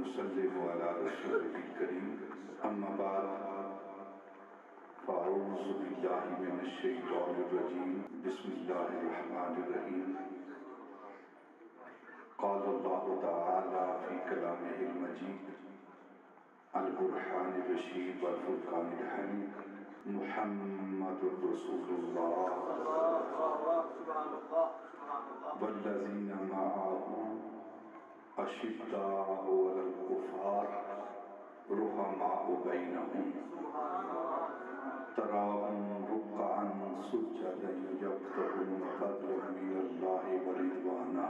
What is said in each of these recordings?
ونسلم على رسوله الكريم أما بعد فأعوذ بالله من الشيطان الرجيم بسم الله الرحمن الرحيم قال الله تعالى في كلامه المجيد القرآن الرشيد والفرقان الحميد محمد رسول الله والذين معه أشداء على الكفار رحماء بينهم تراهم ركعا سجدا يبتغون فضلا من الله ورضوانا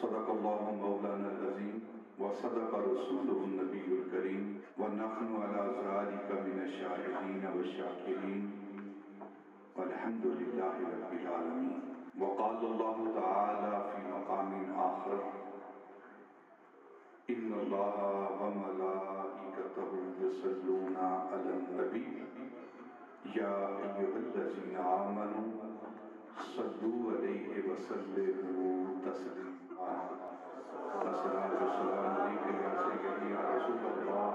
صدق الله مولانا العظيم وصدق رسوله النبي الكريم ونحن على ذلك من الشاهدين والشاكرين والحمد لله رب العالمين وقال الله تعالى في مقام آخر إن الله وملائكته يصلون على النبي يا أيها الذين آمنوا صلوا عليه وسلموا تسليما الصلاة والسلام عليك يا سيدي يا رسول الله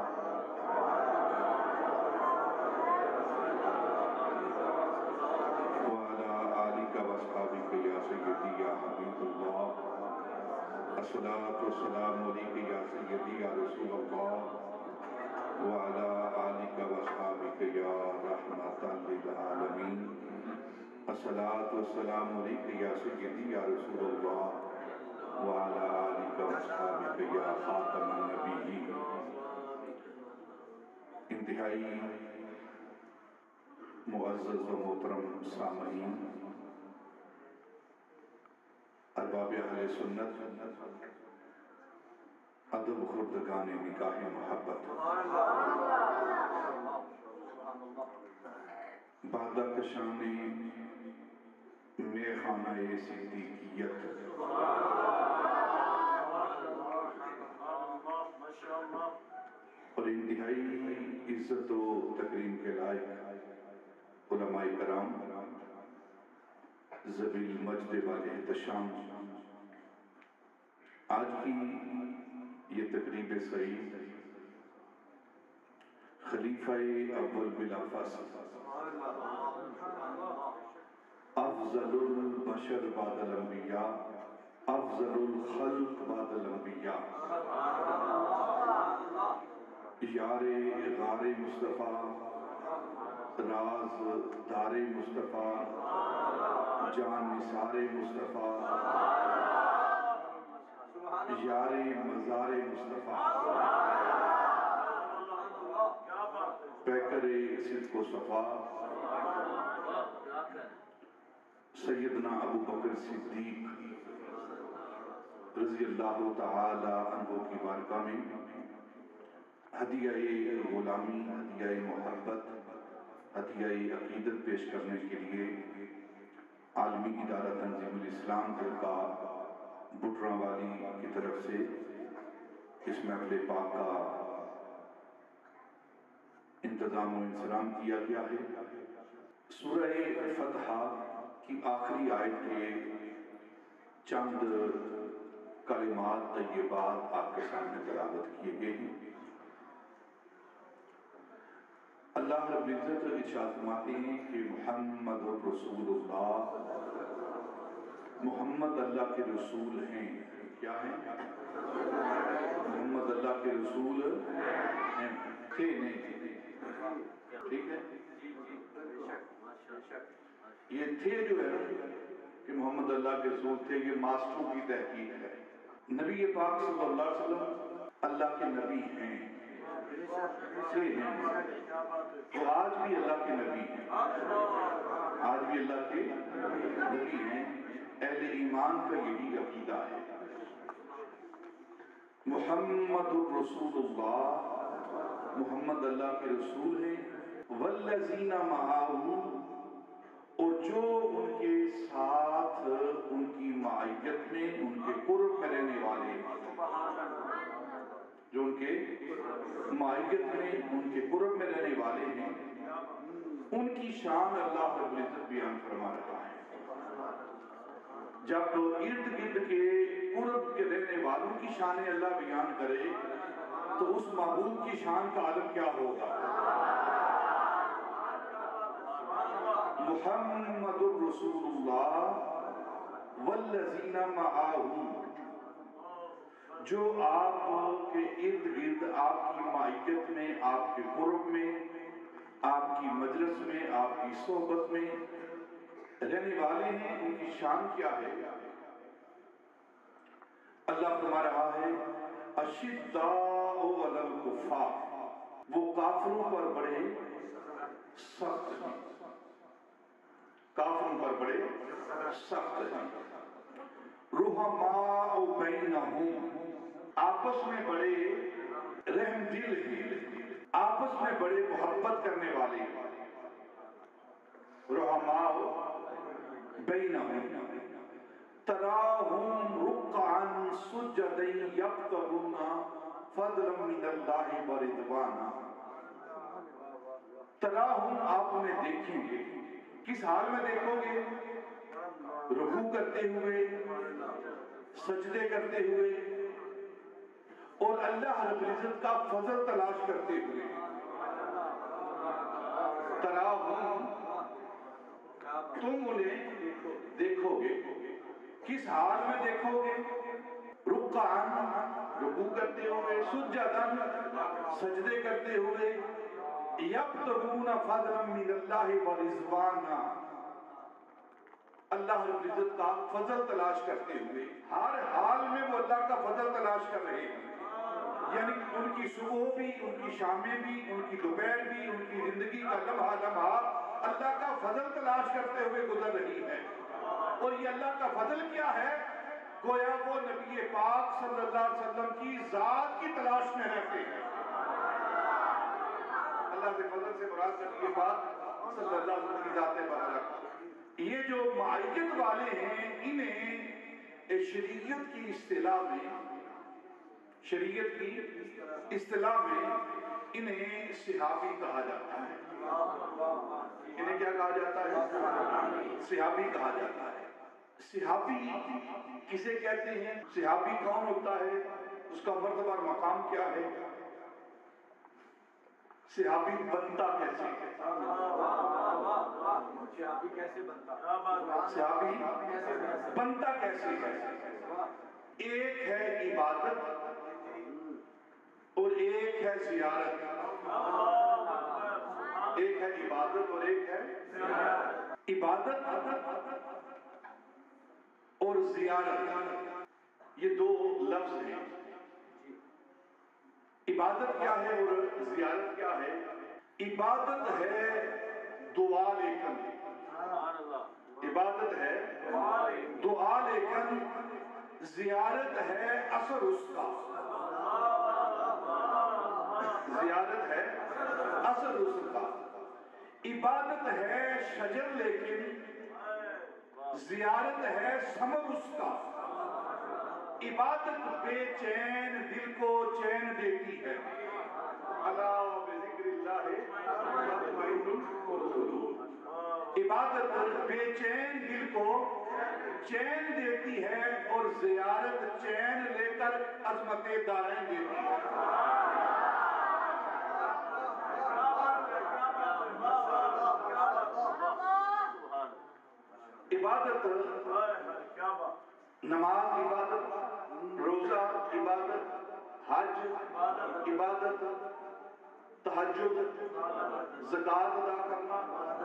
وعلى آلك وأصحابك يا سيدي يا حبيب الله الصلاة والسلام عليك يا سيدي يا رسول الله وعلى آلك وأصحابك يا رحمة للعالمين الصلاة والسلام عليك يا سيدي يا رسول الله وعلى آلك وأصحابك يا خاتم النبيين انتہائی معزز و محترم سامعین ارباب اہل سنت ادب خردگان نکاح محبت بادہ کشان میخانہ صدیقیت اور انتہائی عزت و تکریم کے لائق علماء کرام ذوی المجد والے احتشام آج کی یہ تقریب سعید خلیفہ اول بلا فصل افضل البشر بعد الانبیاء افضل الخلق بعد الانبیاء یار غار مصطفیٰ راز دار مصطفیٰ جان نثار مصطفیٰ یار مزار مصطفیٰ پیکر صدق و صفا سیدنا ابو بکر صدیق رضی اللہ تعالی عنہ کی بارگاہ میں ہدیہ غلامی ہدیہ محبت ہدیہ عقیدت پیش کرنے کے لیے عالمی ادارہ تنظیم الاسلام کا بٹراں والی کی طرف سے اس محفل پاک کا انتظام و انصرام کیا گیا ہے۔ سورہ فتح کی آخری آیت کے چند کلمات طیبات آپ کے سامنے تلاوت کیے گئے ہیں۔ اللہ رب العزت ارشاد فرماتے ہیں کہ محمد رسول اللہ محمد اللہ کے رسول ہیں۔ کیا ہیں؟ محمد اللہ کے رسول ہیں، تھے نہیں، ٹھیک ہے؟ یہ تھے جو ہے کہ محمد اللہ کے رسول تھے، یہ ماسٹروں کی تحقیق ہے۔ نبی پاک صلی اللہ علیہ وسلم اللہ کے نبی ہیں، تھے ہیں، وہ آج بھی اللہ کے نبی ہیں، آج بھی اللہ کے نبی ہیں۔ اہل ایمان کا یہی عقیدہ ہے۔ محمد رسول اللہ محمد اللہ کے رسول ہیں، والذین معاہ اور جو ان کے ساتھ ان کی معیت میں ان کے قرب میں رہنے والے ہیں، جو ان کے معیت میں ان کے قرب میں رہنے والے ہیں، ان کی شان اللہ رب العزت بیان فرما رہا ہے۔ جب ارد گرد کے قرب کے رہنے والوں کی شان اللہ بیان کرے تو اس محبوب کی شان کا عالم کیا ہوگا؟ محمد الرسول اللہ والذین معہ، جو آپ کے ارد گرد، آپ کی معیت میں، آپ کے قرب میں، آپ کی مجلس میں، آپ کی صحبت میں رہنے والے ہیں، ان کی شان کیا ہے؟ اللہ فرما رہا ہے اشداء علی الکفار، وہ کافروں پر بڑے سخت ہیں، کافروں پر بڑے سخت ہیں، رحماء بینہم، آپس میں بڑے رحم دل ہیں، آپس میں بڑے محبت کرنے والے، رحماء بینہم، تراہم رکعا سجدا یبتغون فضلا من اللہ ورضوانا، تراہم آپ انہیں دیکھیں گے، کس حال میں دیکھو گے؟ رکوع کرتے ہوئے، سجدے کرتے ہوئے، اور اللہ رب العزت کا فضل تلاش کرتے ہوئے، تراہم تم انہیں دیکھو گے، کس حال میں دیکھو گے؟ رکعاً رکوع کرتے ہوئے، سجداً سجدے کرتے ہوئے، یبتغون فضلا من اللہ ورضوانا، اللہ رب العزت کا فضل تلاش کرتے ہوئے، ہر حال میں وہ اللہ کا فضل تلاش کر رہے ہیں، یعنی ان کی صبح بھی، ان کی شامیں بھی، ان کی دوپہر بھی، ان کی زندگی کا لمحہ لمحہ اللہ کا فضل تلاش کرتے ہوئے گزر رہی ہے۔ اور یہ اللہ کا فضل کیا ہے؟ گویا وہ نبی پاک صلی اللہ علیہ وسلم کی ذات کی تلاش میں رہتے ہیں۔ اللہ کے فضل سے مراد نبی پاک صلی اللہ علیہ وسلم کی ذات مبارک۔ یہ جو معیت والے ہیں، انہیں شریعت کی اصطلاح میں انہیں صحابی کہا جاتا ہے۔ انہیں کیا کہا جاتا ہے؟ صحابی کہا جاتا ہے۔ صحابی کسے کہتے ہیں؟ صحابی کون ہوتا ہے؟ اس کا مرتبہ اور مقام کیا ہے؟ صحابی بنتا کیسے ہے؟ صحابی بنتا کیسے ہے؟ ایک ہے عبادت اور ایک ہے زیارت، ایک ہے عبادت اور ایک ہے عبادت اور زیارت، یہ دو لفظ ہیں۔ عبادت کیا ہے اور زیارت کیا ہے؟ عبادت ہے دعا لیکن، عبادت ہے دعا لیکن، زیارت ہے اثر اس کا، زیارت ہے اثر اس کا۔ عبادت ہے شجر لیکن، زیارت ہے ثمر اس کا۔ عبادت بے چین دل کو چین دیتی ہے، الا بذکر اللہ تطمئن القلوب۔ عبادت بے چین دل کو چین دیتی ہے اور زیارت چین لے کر عظمت دارین دیتی ہے۔ عبادت، نماز عبادت، روزہ عبادت، حج عبادت، تہجد، زکوٰۃ ادا کرنا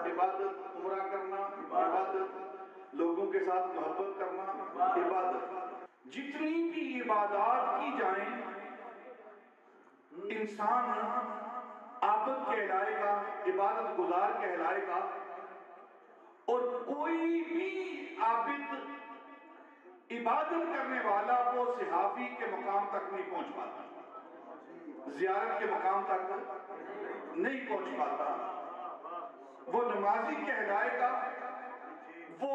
عبادت، عمرہ کرنا عبادت، لوگوں کے ساتھ محبت کرنا عبادت۔ جتنی بھی عبادات کی جائیں، انسان عابد کہلائے گا، عبادت گزار کہلائے گا، اور کوئی بھی عابد عبادت کرنے والا وہ صحابی کے مقام تک نہیں پہنچ پاتا، زیارت کے مقام تک نہیں پہنچ پاتا۔ وہ نمازی کہلائے گا، وہ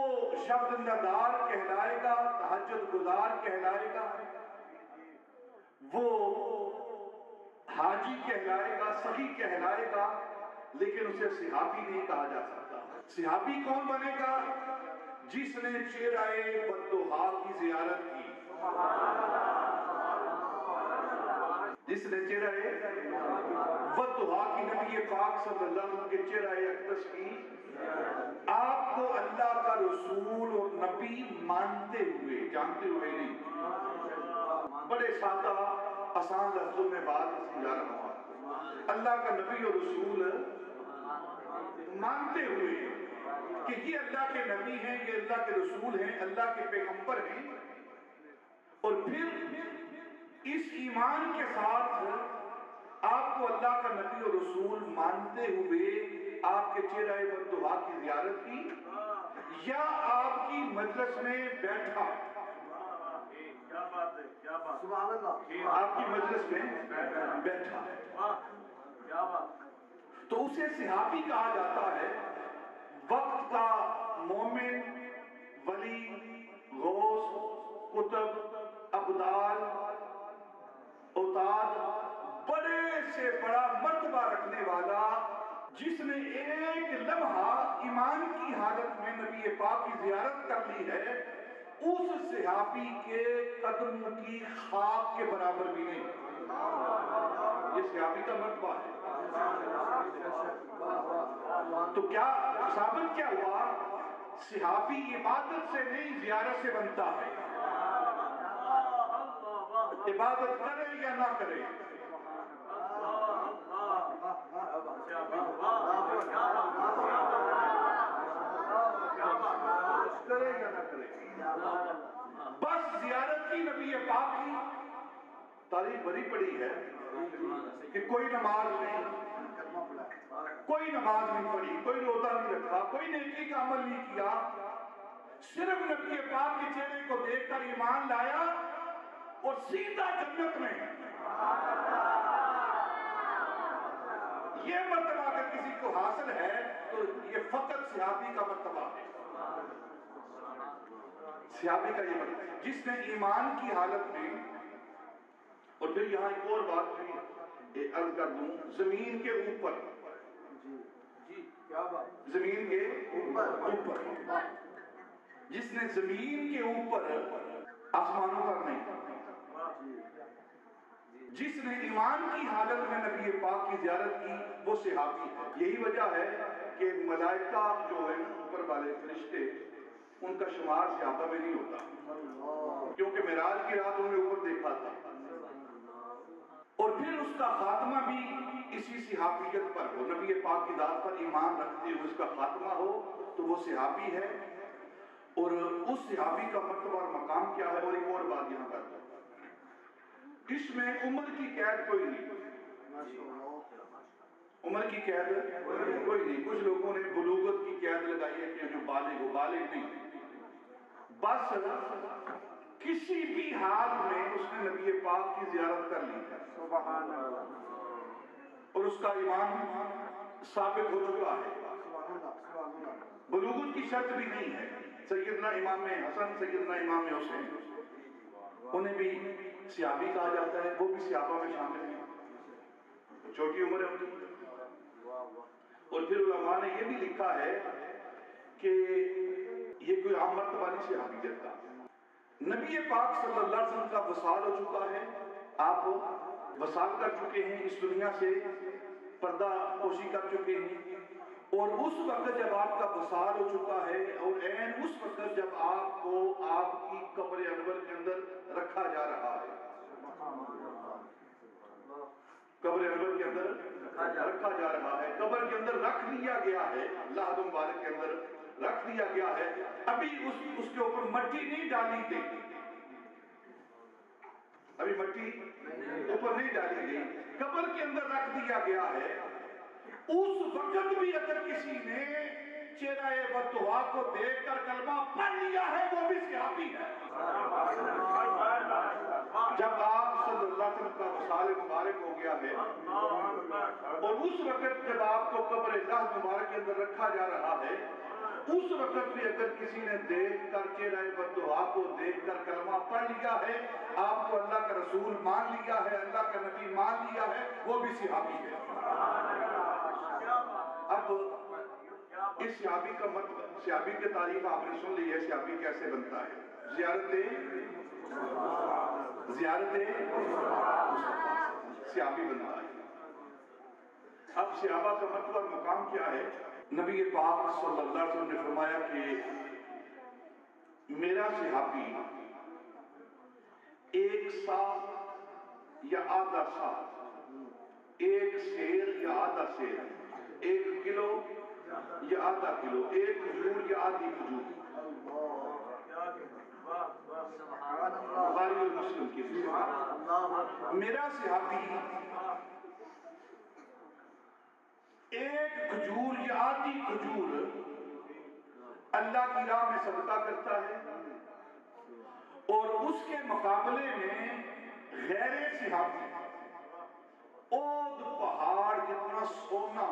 شب ندار کہلائے گا، تہجد گزار کہلائے گا، وہ حاجی کہلائے گا، سخی کہلائے گا، لیکن اسے صحابی نہیں کہا جا سکتا۔ صحابی کون بنے گا؟ جس نے چہرہ بدوحا کی زیارت کی، جس نے چہرہ وضحا کی نبی پاک صلی اللہ علیہ وسلم کے چہرہ اقدس کی آپ کو اللہ کا رسول اور نبی مانتے ہوئے، جانتے ہوئے نہیں، بڑے سادہ آسان لفظوں میں بات سمجھا رہا ہوں، اللہ کا نبی اور رسول مانتے ہوئے کہ یہ اللہ کے نبی ہیں، یہ اللہ کے رسول ہیں، اللہ کے پیغمبر ہیں، اور پھر اس ایمان کے ساتھ آپ کو اللہ کا نبی اور رسول مانتے ہوئے آپ کے چہرہ وضحا کی زیارت کی یا آپ کی مجلس میں بیٹھا، آپ کی مجلس میں بیٹھا، تو اسے صحابی کہا جاتا ہے، وقت کا مومن، ولی، غوث، قطب، ابدال، اوتاد، بڑے سے بڑا مرتبہ رکھنے والا، جس نے ایک لمحہ ایمان کی حالت میں نبی پاک کی زیارت کر لی ہے، اس صحابی کے قدم کی خاک کے برابر بھی نہیں، یہ صحابی کا مرتبہ ہے۔ تو کیا ثابت کیا ہوا؟ صحابی عبادت سے نہیں زیارت سے بنتا ہے، عبادت کرے یا نہ کرے، کرے یا نہ کرے، بس زیارت کی نبی پاک کی تاریخ بھری پڑی ہے کہ کوئی نماز نہیں، کوئی نماز نہیں پڑھی، کوئی روزہ نہیں رکھا، کوئی نیکی کا عمل نہیں کیا، صرف نبی پاک کے چہرے کو دیکھ کر ایمان لایا اور سیدھا جنت میں۔ یہ مرتبہ اگر کسی کو حاصل ہے تو یہ فقط صحابی کا مرتبہ ہے، صحابی کا یہ مرتبہ، جس نے ایمان کی حالت میں، اور پھر یہاں ایک اور بات بھی عرض کر دوں، زمین کے اوپر، زمین کے اوپر، جس نے زمین کے اوپر، آسمانوں پر نہیں، جس نے ایمان کی حالت میں نبی پاک کی زیارت کی، وہ صحابی ہے۔ یہی وجہ ہے کہ ملائکہ جو ہے اوپر والے فرشتے، ان کا شمار صحابہ میں نہیں ہوتا، کیونکہ معراج کی رات انہوں نے اوپر دیکھا تھا، اور پھر اس کا خاتمہ بھی اسی صحابیت پر ہو، نبی پاک کی ذات پر ایمان رکھتے ہوئے اس کا خاتمہ ہو تو وہ صحابی ہے۔ اور اس صحابی کا مرتبہ اور مقام کیا ہے؟ اور ایک اور بات یہاں پر، اس میں عمر کی قید کوئی نہیں، عمر کی قید کوئی نہیں۔ کچھ لوگوں نے بلوغت کی قید لگائی ہے کہ جو بالغ ہو، بالغ نہیں، بس کسی بھی حال میں اس نے نبی پاک کی زیارت کر لی ہے اور اس کا ایمان ثابت ہو چکا ہے، بلوغت کی شرط بھی نہیں ہے۔ سیدنا امام حسن، سیدنا امام حسین، انہیں بھی صحابی کہا جاتا ہے، وہ بھی صحابہ میں شامل ہیں، چھوٹی عمر ہے ان کی۔ اور پھر علماء نے یہ بھی لکھا ہے کہ یہ کوئی عام مرتبہ نہیں صحابیت کا، نبی پاک صلی اللہ علیہ وسلم کا وصال ہو چکا ہے، آپ وصال کر چکے ہیں، اس دنیا سے پردہ پوشی کر چکے ہیں، اور اس وقت جب آپ کا وصال ہو چکا ہے، اور عین اس وقت جب آپ کو آپ کی قبر انور کے اندر رکھا جا رہا ہے، قبر انور کے اندر رکھا جا رہا ہے، قبر کے اندر رکھ دیا گیا ہے، لحد مبارک کے اندر رکھ دیا گیا ہے، ابھی اس کے اوپر مٹی نہیں ڈالی گئی، ابھی مٹی اوپر نہیں ڈالی گئی، قبر کے اندر رکھ دیا گیا ہے۔ اس وقت بھی اگر کسی نے چہرہ وضحا کو دیکھ کر کلمہ پڑھ لیا ہے، وہ بھی صحابی ہے۔ جب آپ صلی اللہ علیہ وسلم کا وصال مبارک ہو گیا ہے، اور اس وقت جب آپ کو قبر لحد مبارک کے اندر رکھا جا رہا ہے، اس وقت بھی اگر کسی نے دیکھ کر چہرہ وضحا کو دیکھ کر کلمہ پڑھ لیا ہے، آپ کو اللہ کا رسول مان لیا ہے، اللہ کا نبی مان لیا ہے، وہ بھی صحابی ہے۔ اب اس صحابی کی تعریف آپ نے سن لی ہے، صحابی کیسے بنتا ہے؟ زیارت زیارت صحابی بنتا ہے۔ اب صحابہ کا مرتبہ اور مقام کیا ہے؟ نبی پاک صلی اللہ علیہ وسلم نے فرمایا کہ میرا صحابی ایک سا یا آدھا سا، ایک سیر یا آدھا سیر، ایک کلو یا آدھا کلو، ایک کھجور یا آدھی کھجور، بخاری اور مسلم کی حدیث۔ میرا صحابی ایک کھجور یا آدھی کھجور اللہ کی راہ میں صدقہ کرتا ہے، اور اس کے مقابلے میں غیر صحابی اود پہاڑ جتنا سونا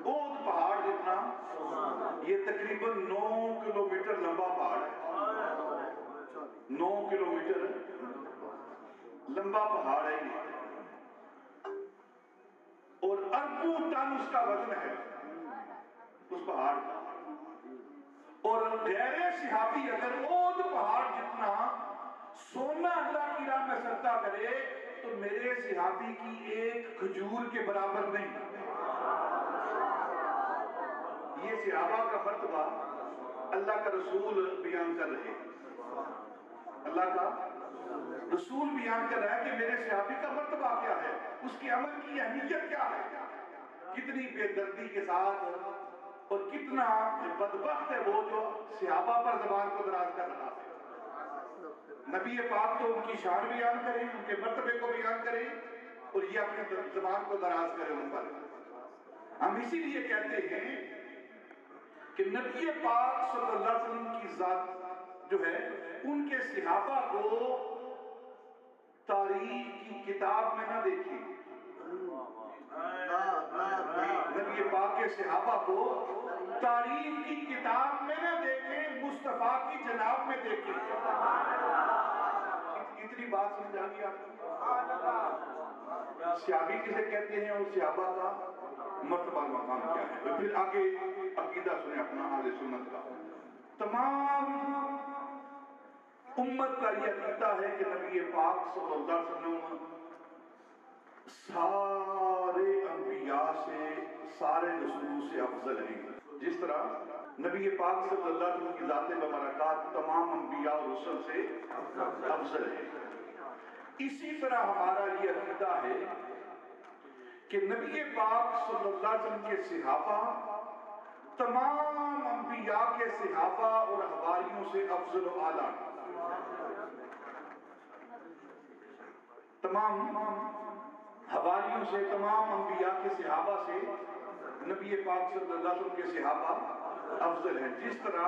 اود پہاڑ جتنا، یہ تقریباً 9 کلومیٹر لمبا پہاڑ ہے، 9 کلومیٹر لمبا پہاڑ ہے یہ، اور اربوں ٹن اس کا وزن ہے اس پہاڑ کا، اور غیر صحابی اگر اود پہاڑ جتنا سونا اللہ کی راہ میں صدقہ کرے تو میرے صحابی کی ایک کھجور کے برابر نہیں۔ یہ صحابہ کا مرتبہ اللہ کا رسول بیان کر رہے ہیں، اللہ کا رسول بیان کر رہا ہے کہ میرے صحابی کا مرتبہ کیا ہے، اس کے عمل کی اہمیت کیا ہے، کتنی بے دردی کے ساتھ اور کتنا بدبخت ہے وہ جو صحابہ پر زبان کو دراز کر رہا ہے۔ نبی پاک تو ان کی شان بیان کریں، ان کے مرتبے کو بیان کریں، اور یہ اپنی زبان کو دراز کریں ان پر۔ ہم اسی لیے کہتے ہیں کہ نبی پاک صلی اللہ علیہ وسلم کی ذات جو ہے، ان کے صحابہ کو تاریخ کی کتاب میں نہ دیکھیں، نبی پاک کے صحابہ کو تاریخ کی کتاب میں نہ دیکھیں، مصطفیٰ کی جناب میں دیکھیں۔ اتنی بات سمجھا گی آپ کو؟ صحابی کسے کہتے ہیں اور صحابہ کا مرتبہ مقام کیا ہے؟ پھر آگے عقیدہ سنیں اپنا اہل سنت کا۔ تمام امت کا یہ عقیدہ ہے کہ نبی پاک صلی اللہ علیہ وسلم سارے انبیاء سے، سارے رسولوں سے افضل ہیں۔ جس طرح نبی پاک صلی اللہ علیہ وسلم کی ذات مبارکات تمام انبیاء اور رسل سے افضل ہے، اسی طرح ہمارا یہ عقیدہ ہے کہ نبی پاک صلی اللہ علیہ وسلم کے صحابہ تمام انبیاء کے صحابہ اور حواریوں سے افضل و اعلیٰ، تمام حواریوں سے، تمام انبیاء کے صحابہ سے نبی پاک صلی اللہ علیہ وسلم کے صحابہ افضل ہیں۔ جس طرح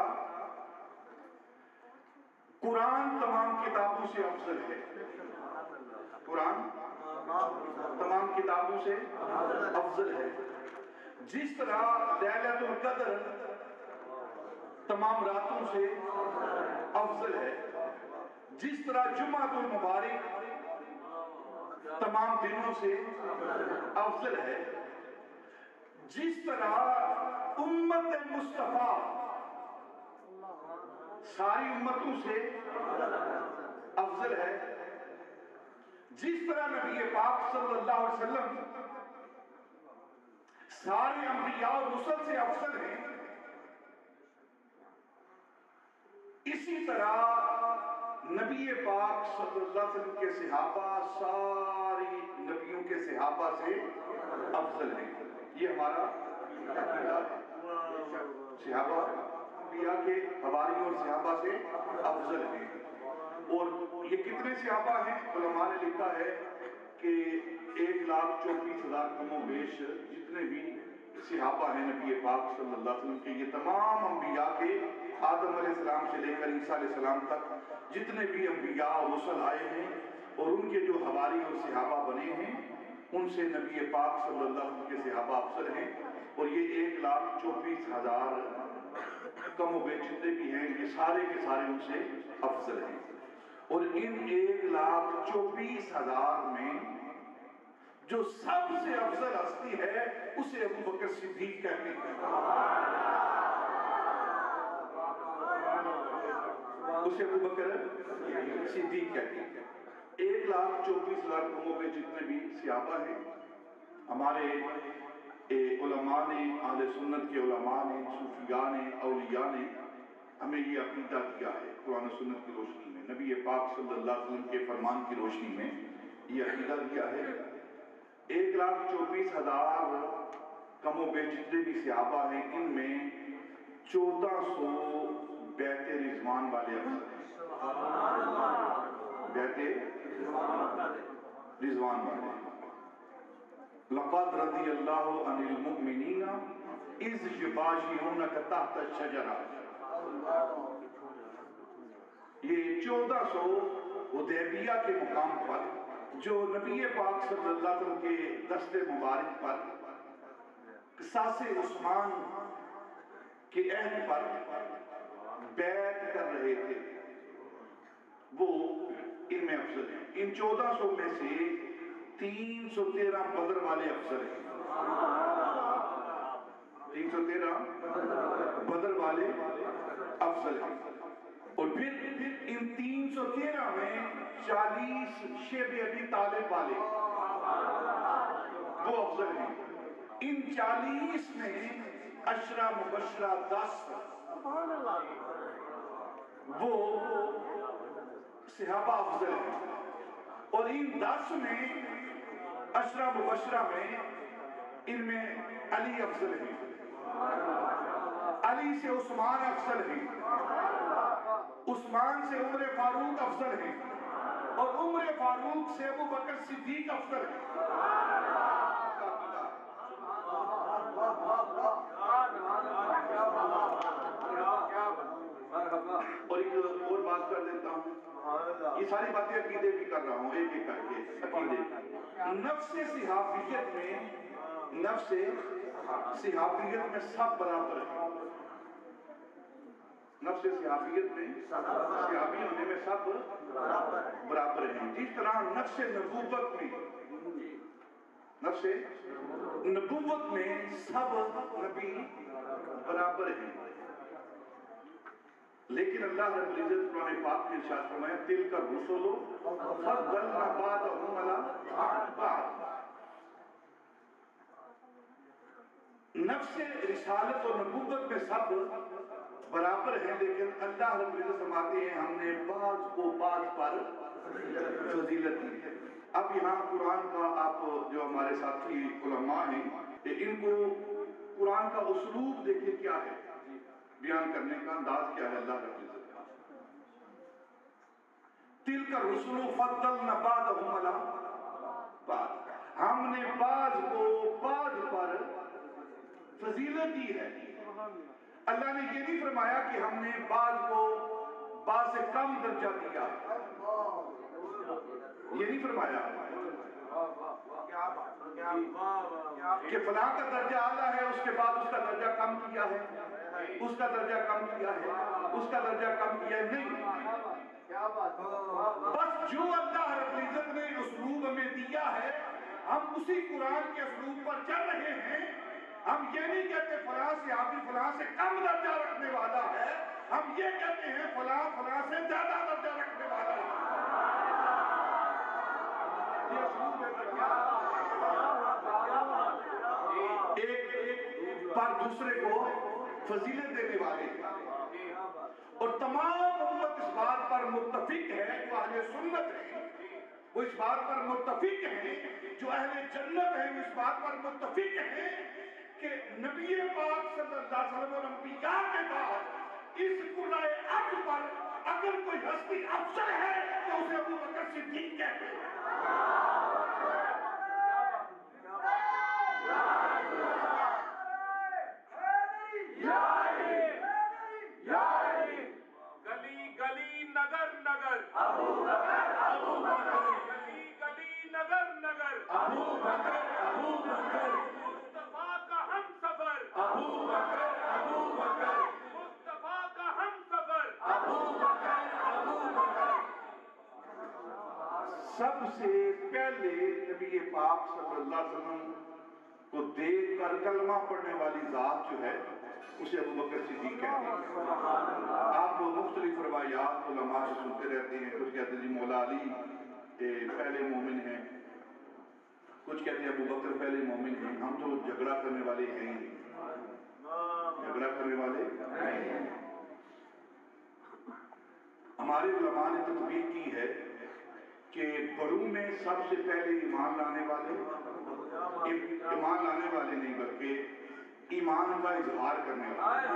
قرآن تمام کتابوں سے افضل ہے، قرآن تمام کتابوں سے افضل ہے، جس طرح لیلۃ القدر تمام راتوں سے افضل ہے، جس طرح جمعۃ المبارک تمام دنوں سے افضل ہے، جس طرح امت مصطفیٰ ساری امتوں سے افضل ہے، جس طرح نبی پاک صلی اللہ علیہ وسلم سارے انبیاء اور رسل سے افضل ہیں، اسی طرح نبی پاک صلی اللہ علیہ وسلم کے صحابہ ساری نبیوں کے صحابہ سے افضل ہیں۔ یہ ہمارا عقیدہ ہے، صحابہ انبیاء کے حواریوں اور صحابہ سے افضل ہیں۔ اور یہ کتنے صحابہ ہیں؟ علماء نے لکھا ہے کہ 1,24,000 کم و بیش جتنے بھی صحابہ ہیں نبی پاک صلی اللہ علیہ وسلم کے، یہ تمام انبیاء کے، آدم علیہ السلام سے لے کر عیسیٰ علیہ السلام تک جتنے بھی انبیاء اور رسل آئے ہیں اور ان کے جو حواری اور صحابہ بنے ہیں، ان سے نبی پاک صلی اللہ علیہ وسلم کے صحابہ افضل ہیں۔ اور یہ 1,24,000 کم و بیش جتنے بھی ہیں، یہ سارے کے سارے ان سے افضل ہیں۔ اور ان 1,24,000 میں جو سب سے افضل ہستی ہے اسے ابو بکر صدیق کہتے ہیں۔ اسے ابو بکر صدیق کہتے ہیں۔ 1,24,000 قوموں پہ جتنے بھی صحابہ ہیں، ہمارے علماء نے، اہل سنت کے علماء نے، صوفیاء نے، اولیاء نے ہمیں یہ عقیدہ دیا ہے قرآن و سنت کی روشنی میں، نبی پاک صلی اللہ علیہ وسلم کے فرمان کی روشنی میں یہ عقیدہ دیا ہے۔ 1,24,000 کم و بیش جتنے بھی صحابہ ہیں، ان میں 1400 بیعت رضوان والے افسر ہیں، بیعت رضوان والے۔ لقد رضی اللہ عن المؤمنین اذ یبایعونک تحت الشجرہ، یہ 1400 حدیبیہ کے مقام پر جو نبی پاک صلی اللہ علیہ وسلم کے دست مبارک پر قصاص عثمان کے عہد پر بیعت کر رہے تھے، وہ ان میں افضل ہیں۔ ان 1400 میں سے 313 بدر والے افضل ہیں، 313 بدر والے افضل ہیں۔ اور پھر ان 313 میں 40 شیب ابی طالب والے وہ افضل ہیں۔ ان 40 میں عشرہ مبشرہ 10 وہ صحابہ افضل ہیں، اور ان 10 میں عشرہ مبشرہ میں ان میں علی افضل ہیں، علی سے عثمان افضل ہیں، عثمان سے عمر فاروق افضل ہیں، اور عمر فاروق سے ابو بکر صدیق افضل ہیں۔ اور ایک اور بات کر دیتا ہوں، یہ ساری باتیں عقیدے بھی کر رہا ہوں ایک ایک کر کے عقیدے۔ نفس صحابیت میں، نفس صحابیت میں سب برابر ہیں، نفس صحابیت میں، صحابی ہونے میں سب برابر ہیں۔ جس طرح نفس نبوت میں، نفس نبوت میں سب نبی برابر ہیں، لیکن اللہ رب العزت قرآن پاک میں ارشاد فرمایا تلک الرسل فضلنا بعضهم علی بعض۔ نفس رسالت اور نبوت میں سب برابر ہیں، لیکن اللہ رب العزت فرماتے ہیں ہم نے بعض کو بعض پر فضیلت دی ہے۔ اب یہاں قرآن کا آپ جو ہمارے ساتھی علماء ہیں، ان کو قرآن کا اسلوب دیکھیں کیا ہے، بیان کرنے کا انداز کیا ہے اللہ رب العزت کا۔ تلک الرسل فضلنا بعضهم علی بعض، ہم نے بعض کو بعض پر فضیلت دی ہے۔ اللہ نے یہ نہیں فرمایا کہ ہم نے بعض کو بعض سے کم درجہ دیا، یہ نہیں فرمایا کہ فلاں کا درجہ اعلیٰ ہے اس کے بعد اس کا درجہ کم کیا ہے، اس کا درجہ کم کیا ہے، اس کا درجہ کم کیا ہے، نہیں۔ بس جو اللہ رب العزت نے اسلوب ہمیں دیا ہے ہم اسی قرآن کے اسلوب پر چل رہے ہیں۔ ہم یہ نہیں کہتے فلاں صحابی فلاں سے کم درجہ رکھنے والا ہے، ہم یہ کہتے ہیں فلاں فلاں سے زیادہ درجہ رکھنے والا ہے۔ یہ اسلوب ایک پر دوسرے کو فضیلت دینے والے ہیں، اور تمام امت اس بات پر متفق ہے، جو اہل سنت ہیں وہ اس بات پر متفق ہیں، جو اہل جنت ہیں وہ اس بات پر متفق ہیں کہ نبی پاک صلی اللہ علیہ وسلم اور انبیاء کے بعد اس قرائے عرض پر اگر کوئی ہستی افضل ہے تو اسے ابو بکر صدیق کہتے ہیں۔ گلی گلی نگر نگر ابو بکر ابو بکر، گلی گلی نگر نگر ابو بکر ابو بکر، مصطفیٰ کا ہم سفر ابو بکر ابو بکر، مصطفیٰ کا ہم سفر ابو بکر ابو بکر۔ سب سے پہلے نبی پاک صلی اللہ علیہ وسلم کو دیکھ کر کلمہ پڑھنے والی ذات جو ہے اسے ابو بکر صدیق کہتے ہیں۔ آپ مختلف روایات علماء سے سنتے رہتے ہیں، کچھ کہتے ہیں جی مولا علی پہلے مومن ہیں، کچھ کہتے ہیں ابو بکر پہلے مومن ہیں۔ ہم تو جھگڑا کرنے والے ہیں ہی، جھگڑا کرنے والے ہمارے علماء نے تطبیق کی ہے کہ بڑوں میں سب سے پہلے ایمان لانے والے نہیں بلکہ ایمان کا اظہار کرنے والے۔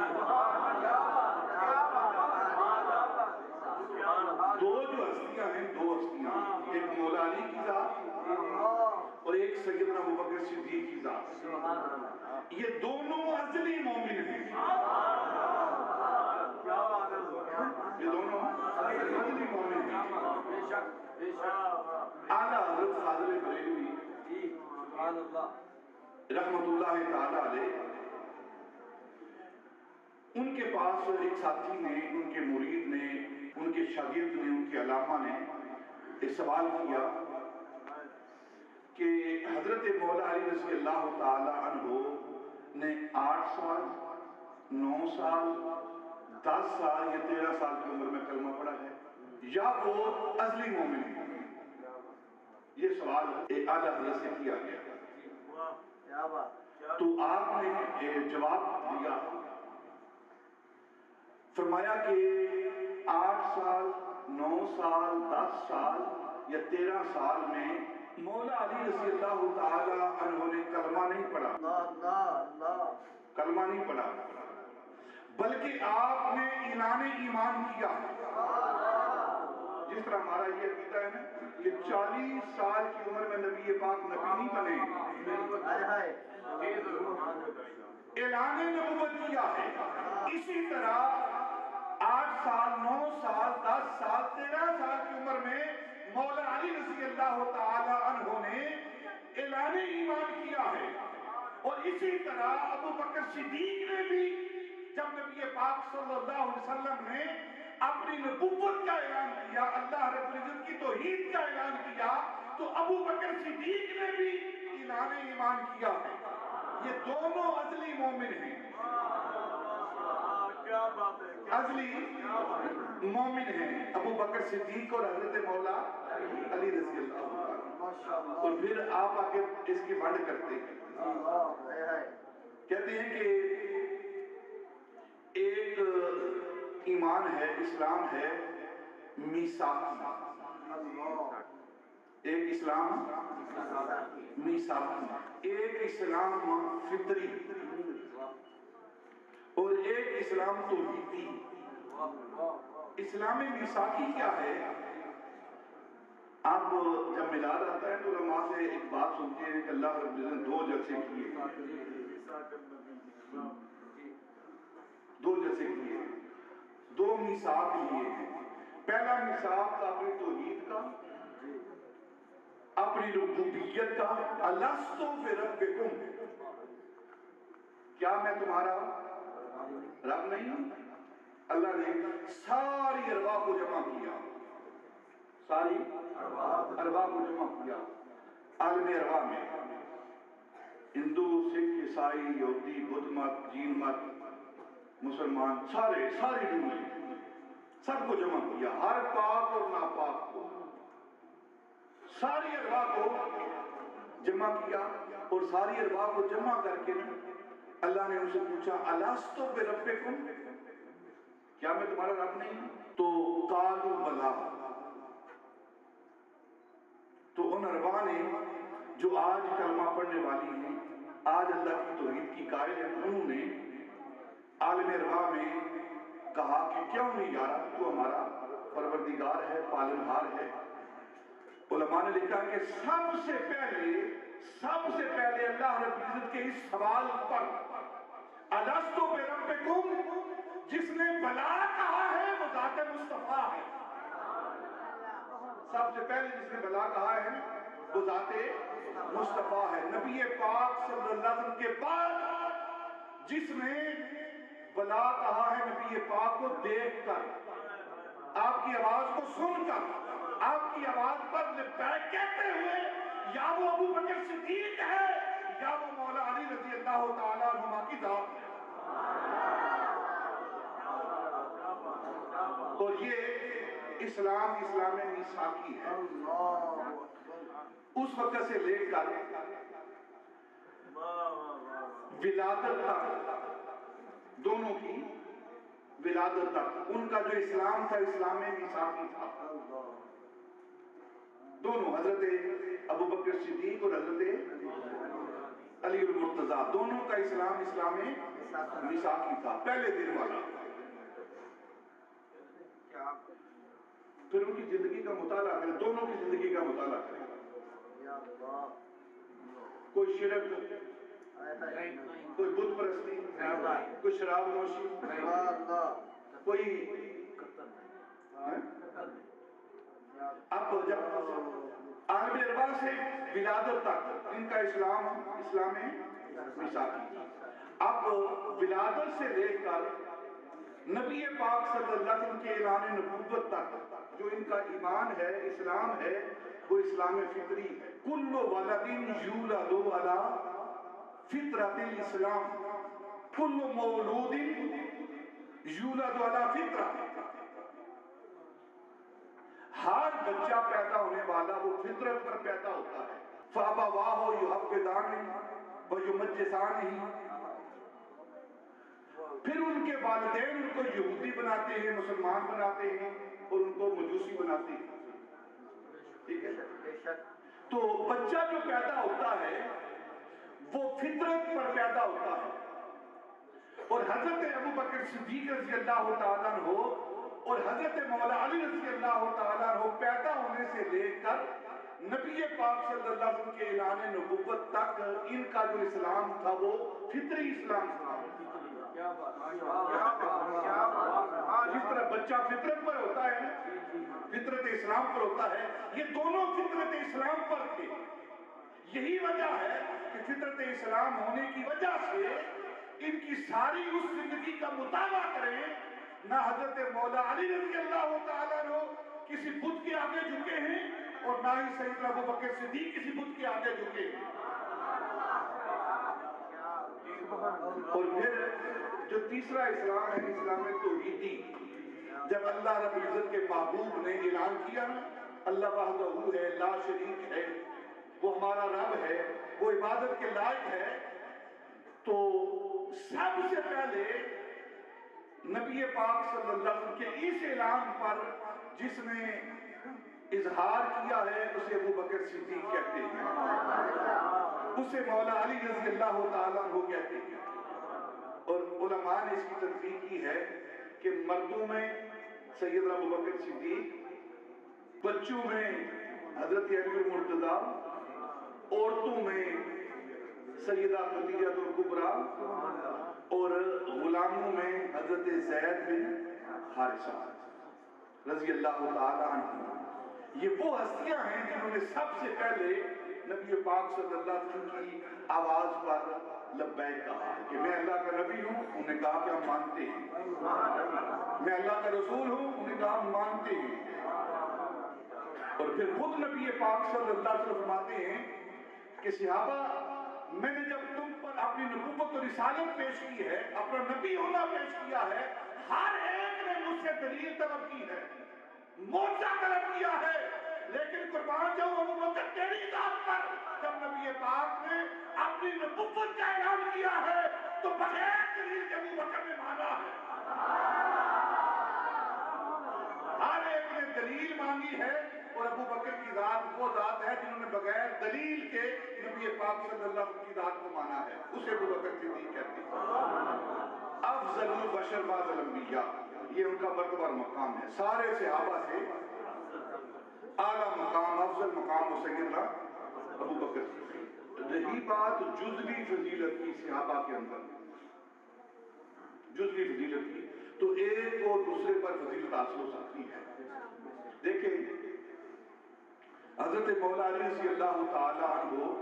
دو جو ہستیاں ہیں، دو ہستیاں، ایک مولا علی کی ذات اور ایک سیدنا ابو بکر صدیق کی ذات، یہ دونوں ازلی مومن ہیں، یہ دونوں ازلی مومن ہیں۔ اعلیٰ حضرت فاضل بریلوی رحمت اللہ تعالی علیہ، ان کے پاس ایک ساتھی نے، ان کے مرید نے، ان کے شاگرد نے، ان کے علامہ نے ایک سوال کیا کہ حضرت مولا علی رضی اللہ تعالی عنہ نے 8 سال 9 سال 10 سال یا 13 سال کی عمر میں کلمہ پڑھا ہے یا وہ ازلی مومن ہے؟ یہ سوال اعلیٰ حضرت سے کیا گیا، تو آپ نے جواب دیا، فرمایا کہ 8 سال 9 سال 10 سال یا 13 سال میں مولا علی رضی اللہ تعالی عنہ نے کلمہ نہیں پڑھا، کلمہ نہیں پڑھا، بلکہ آپ نے اعلان ایمان کیا۔ جس طرح ہمارا یہ عقیدہ ہے نا کہ 40 سال کی عمر میں نبی پاک نبی نہیں بنے، اعلان نبوت کیا ہے، اسی طرح 8 سال 9 سال 10 سال 13 سال کی عمر میں مولا علی رضی اللہ تعالی عنہ نے اعلان ایمان کیا ہے، اور اسی طرح ابو بکر صدیق نے بھی جب نبی پاک صلی اللہ علیہ وسلم نے اپنی نبوت کا اعلان کیا، اللہ رب العزت کی توحید کا اعلان کیا، تو ابو بکر صدیق نے بھی اعلان ایمان کیا ہے۔ یہ دونوں ازلی مومن ہیں، ازلی مومن ہیں، ابو بکر صدیق اور حضرت مولا علی رضی اللہ عنہ۔ اور پھر آپ آگے اس کی بڑھ کرتے ہیں، کہتے ہیں کہ ایک ایمان ہے، اسلام ہے میثاقی، ایک اسلام میثاقی، ایک اسلام فطری اور ایک اسلام توحیدی۔ اسلام میثاقی کیا ہے؟ آپ جب میلاد آتا ہے تو علماء سے ایک بات سنتے ہیں کہ اللہ رب العزت نے 2 جلسے کیے، 2 جلسے کیے، 2 میثاق لیے ہیں۔ پہلا میثاق اپنی توحید کا، اپنی ربوبیت کا، الست بربکم، کیا میں تمہارا رب نہیں ہوں؟ اللہ نے ساری ارواح کو جمع کیا، ساری ارواح کو جمع کیا عالم ارواح میں، ہندو سکھ عیسائی یہودی بدھ مت جین مت مسلمان، ساری دنیا سب کو جمع کیا، ہر پاک اور ناپاک کو، ساری ارواح کو جمع کیا، اور ساری ارواح کو جمع کر کے اللہ نے ان سے پوچھا الست بربکم، کیا میں تمہارا رب نہیں ہوں؟ تو قالوا بلا، تو ان ارواح نے جو آج کلمہ پڑھنے والی ہیں، آج اللہ کی توحید کی قائل ہیں، انہوں نے عالم ارواح میں کہا کہ کیوں نہیں یارا، تو ہمارا پروردگار ہے، پالنہار ہے۔ علماء نے لکھا کہ سب سے پہلے اللہ رب العزت کے اس سوال پر الست بربکم، جس نے بلا کہا ہے وہ ذات مصطفیٰ ہے، سب سے پہلے جس نے بلا کہا ہے وہ ذات مصطفیٰ ہے۔ نبی پاک صلی اللہ علیہ وسلم کے بعد جس نے بلا کہا ہے نبی پاک کو دیکھ کر، آپ کی آواز کو سن کر، آپ کی آواز پر لبیک کہتے ہوئے، یا وہ ابو بکر صدیق ہے یا وہ مولا علی رضی اللہ تعالیٰ عنہ کی ذات ہے۔ اور یہ اسلام میثاقی ہے. اس وقت سے لے کر ولادت تک، دونوں کی ولادت تک ان کا جو اسلام تھا اسلام میثاقی تھا. دونوں حضرت ابوبکر صدیق اور حضرت علی المرتضیٰ دونوں کا اسلام میثاقی تھا، پہلے دن والا. پھر ان کی زندگی کا مطالعہ کریں، دونوں کی زندگی کا مطالعہ کریں. کوئی شرک، کوئی بت پرستی، کوئی شراب نوشی، کوئی اب جب عالم اربا سے ولادت تک ان کا اسلام میثاقی. اب ولادت سے لے کر نبی پاک صلی اللہ علیہ وسلم کے اعلان نبوت تک جو ان کا ایمان ہے، اسلام ہے، وہ اسلام فطری ہے. کل ولد یولد علی فطرت الاسلام، کل مولود یولد علی فطرہ. ہر بچہ پیدا ہونے والا وہ فطرت پر پیدا ہوتا ہے. فَأَبَوَاهُ يُحَوِّدَانِهِ وَيُمَجِّسَانِهِ. پھر ان کے والدین ان کو یہودی بناتے ہیں، مسلمان بناتے ہیں، اور ان کو مجوسی بناتے ہیں. ٹھیک ہے؟ تو بچہ جو پیدا ہوتا ہے وہ فطرت پر پیدا ہوتا ہے. اور حضرت ابوبکر صدیق رضی اللہ تعالیٰ عنہ اور حضرت مولا علی رضی اللہ تعالیٰ عنہ پیدا ہونے سے لے کر نبی پاک صلی اللہ علیہ وسلم کے اعلان نبوت تک ان کا جو اسلام تھا وہ فطری اسلام تھا. جس طرح بچہ فطرت پر ہوتا ہے، فطرت اسلام پر ہوتا ہے، یہ دونوں فطرت اسلام پر تھے. یہی وجہ ہے کہ فطرت اسلام ہونے کی وجہ سے ان کی ساری اس زندگی کا مطالعہ کریں. نہ حضرت مولا علی رضی اللہ تعالیٰ عنہ کسی بت کے آگے جھکے ہیں اور نہ ہی سیدنا ابوبکر صدیق کسی بت کے آگے جھکے ہیں. اور پھر جو تیسرا اسلام ہے، اسلام توحیدی. جب اللہ رب العزت کے محبوب نے اعلان کیا نا اللہ وحدہ ہے، لا شریک ہے، وہ ہمارا رب ہے، وہ عبادت کے لائق ہے، تو سب سے پہلے نبی پاک صلی اللہ علیہ وسلم کے اس اعلان پر جس نے اظہار کیا ہے اسے ابوبکر صدیق کہتے ہیں، اسے مولا علی رضی اللہ تعالیٰ عنہ کہتے ہیں. اور علماء نے اس کی تدقیق کی ہے کہ مردوں میں سیدنا ابوبکر صدیق، بچوں میں حضرت علی المرتضیٰ، عورتوں میں سیدہ خدیجہ الکبریٰ، اور غلاموں میں حضرت زید بن حارثہ رضی اللہ تعالی عنہ. یہ وہ ہستیاں ہیں جنہوں نے سب سے پہلے نبی پاک صلی اللہ علیہ وسلم کی آواز پر لبیک کہا کہ میں اللہ کا نبی ہوں. انہوں نے کہا کہ ہم مانتے ہیں. میں اللہ کا رسول ہوں. انہوں نے کہا ہم مانتے ہیں. اور پھر خود نبی پاک صلی اللہ علیہ وسلم فرماتے ہیں کہ صحابہ، میں نے جب تم پر اپنی نبوت اور رسالت پیش کی ہے، اپنا نبی ہونا پیش کیا ہے، ہر ایک نے مجھ سے دلیل طلب کی ہے، معجزہ طلب کیا ہے، لیکن قربان جاؤں ابوبکر تیری ذات پر جب نبی پاک نے اپنی نبوت کا اعلان کیا ہے تو بغیر دلیل کے ابوبکر نے مانا ہے. ہر ایک نے دلیل مانگی ہے، اور ابوبکر کی ذات وہ ذات ہے جنہوں نے بغیر دلیل کے نبی پاک صلی اللہ علیہ وسلم کی ذات کو مانا ہے. اسے ابوبکر صدیق کہتے ہیں. افضل البشر بعد الانبیاء، یہ ان کا مرتبہ مقام ہے. سارے صحابہ سے اعلیٰ مقام، افضل مقام و سیدنا ابوبکر. رہی بات جزوی فضیلت کی صحابہ کے اندر، جزوی فضیلت کی، تو ایک کو دوسرے پر فضیلت حاصل ہو سکتی ہے. دیکھیں حضرت مولا علی رضی اللہ تعالیٰ عنہ،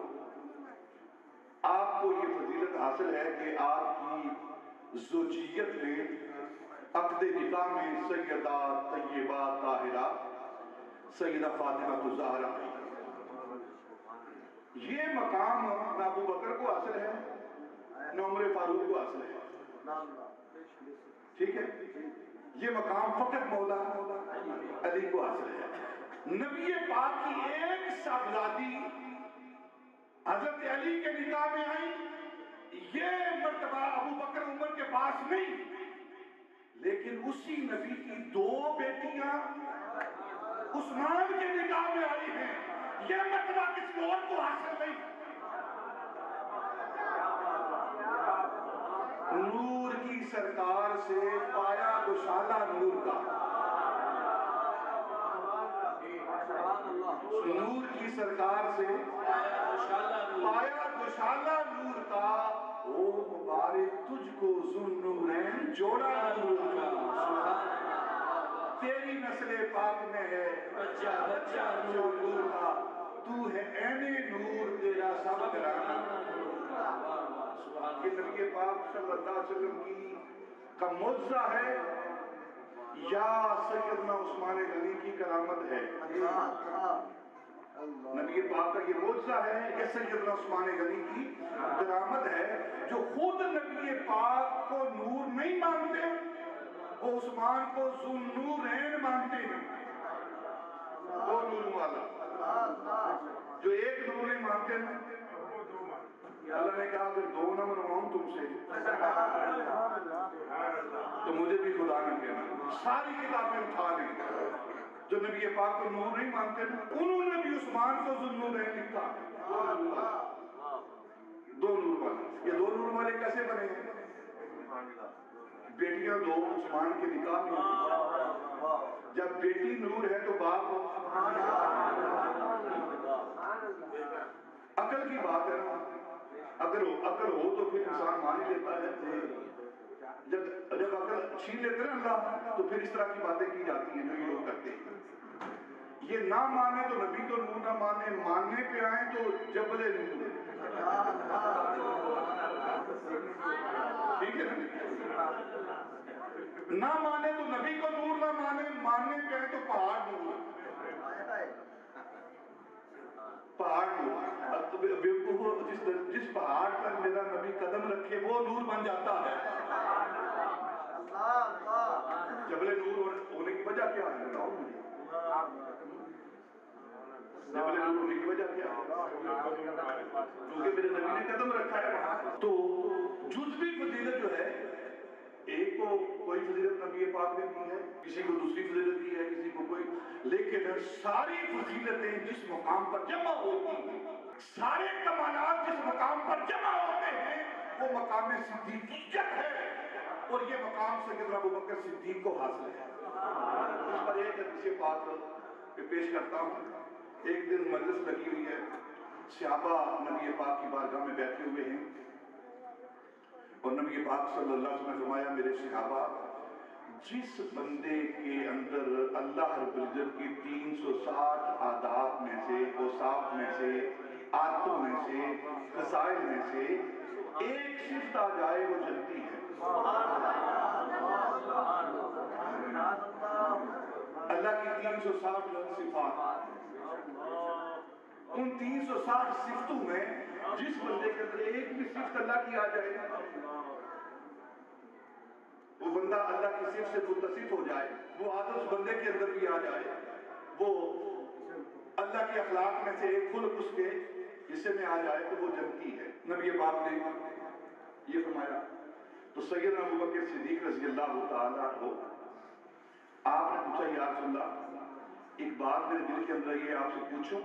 آپ کو یہ فضیلت حاصل ہے کہ آپ کی زوجیت میں عقد نکاح میں سیدہ طیبہ طاہرہ سیدہ فاطمہ الزہرا، یہ مقام نہ ابو بکر کو حاصل ہے نہ عمر فاروق کو حاصل ہے. ٹھیک ہے؟ یہ مقام فقط مولا علی کو حاصل ہے. نبی پاک کی ایک صاحبزادی حضرت علی کے نکاح میں آئی. یہ مرتبہ ابو بکر عمر کے پاس نہیں، لیکن اسی نبی کی 2 بیٹیاں عثمان کے نکاح میں آئی ہیں. یہ مرتبہ کسی اور کو حاصل نہیں. نور کی سرکار سے پایا گشالہ نور کا، نور کی سرکار سے پایا گشالہ نور کا. او مبارک تجھ کو ذوالنورین جوڑا نور کا. تیری نسل پاک میں ہے بچہ بچہ نور کا. تو ہے عین نور، تیرا سب گھرانہ. یہ نبی پاک صلی اللہ علیہ وسلم کی کا معجزہ ہے یا سیدنا عثمان غنی کی کرامت ہے؟ نبی پاک کا یہ معجزہ ہے یا سیدنا عثمان غنی کی کرامت ہے، جو خود نبی پاک کو نور نہیں مانتے، وہ عثمان کو ذوالنورین مانتے ہیں. 2 نور والا. جو ایک نور نہیں مانتے ہیں، اللہ نے کہا اگر 2 نہ منواؤں تم سے تو مجھے بھی خدا نہ کہنا. ساری کتابیں اٹھا لیں. جو نبی پاک کو نور نہیں مانتے نا، انہوں نے بھی عثمان کو ذوالنورین لکھا. 2 نور والے. یہ 2 نور والے کیسے بنے ہیں؟ بیٹیاں 2 عثمان کے نکاح میں. جب بیٹی نور ہے تو باپ عقل کی بات ہے نا. اگر عقل ہو تو پھر انسان مان ہی لیتا ہے. جب عقل چھین لیتے ہیں اللہ تو پھر اس طرح کی باتیں کی جاتی ہیں جو یہ لوگ کرتے ہیں. یہ نہ مانے تو نبی کو نور نہ مانے، ماننے پہ آئیں تو جبل نور. ٹھیک ہے نا؟ نہ مانے تو نبی کو نور نہ مانے، ماننے پہ آئیں تو پہاڑ نور. پہاڑ نور. جس پہاڑ پر میرا نبی قدم رکھے وہ نور بن جاتا ہے. جبل نور ہونے کی وجہ کیا ہے؟ جبل نور ہونے کی وجہ کیا ہے؟ کیونکہ میرے نبی نے قدم رکھا ہے وہاں. تو جزوی فضیلت جو ہے، ایک کو کوئی فضیلت نبی پاک نے دی ہے، کسی کو دوسری فضیلت دی ہے، کسی کو کوئی، لیکن ساری فضیلتیں جس مقام پر جمع ہوتی ہیں، سارے کمالات جس مقام پر جمع ہوتے ہیں، وہ مقام صدیقیت ہے. اور یہ مقام سیدنا ابوبکر صدیق کو حاصل ہے. اس پر ایک حدیث پاک پیش کرتا ہوں. ایک دن مجلس لگی ہوئی ہے، صحابہ نبی پاک کی بارگاہ میں بیٹھے ہوئے ہیں، اور نبی پاک صلی اللہ علیہ وسلم نے فرمایا میرے صحابہ، جس بندے کے اندر اللہ رب العزت کی 360 آداب میں سے، اوصاف میں سے، عادتوں میں سے، خصائل میں سے ایک صفت آ جائے وہ جنتی ہے. اللہ کی 360 صفات، ان 360 صفتوں میں جس بندے کے اندر ایک بھی صفت اللہ کی آ جائے، وہ بندہ اللہ کی صفت سے متصف ہو جائے، وہ عادت اس بندے کے اندر بھی آ جائے، وہ اللہ کے اخلاق میں سے ایک خلق اس کے حصے میں آ جائے تو وہ جنتی ہے. نبی پاک نے یہ فرمایا. تو سیدنا ابوبکر صدیق رضی اللہ تعالیٰ عنہ، آپ نے پوچھا یا رسول اللہ ایک بات میرے دل کے اندر یہ آپ سے پوچھوں؟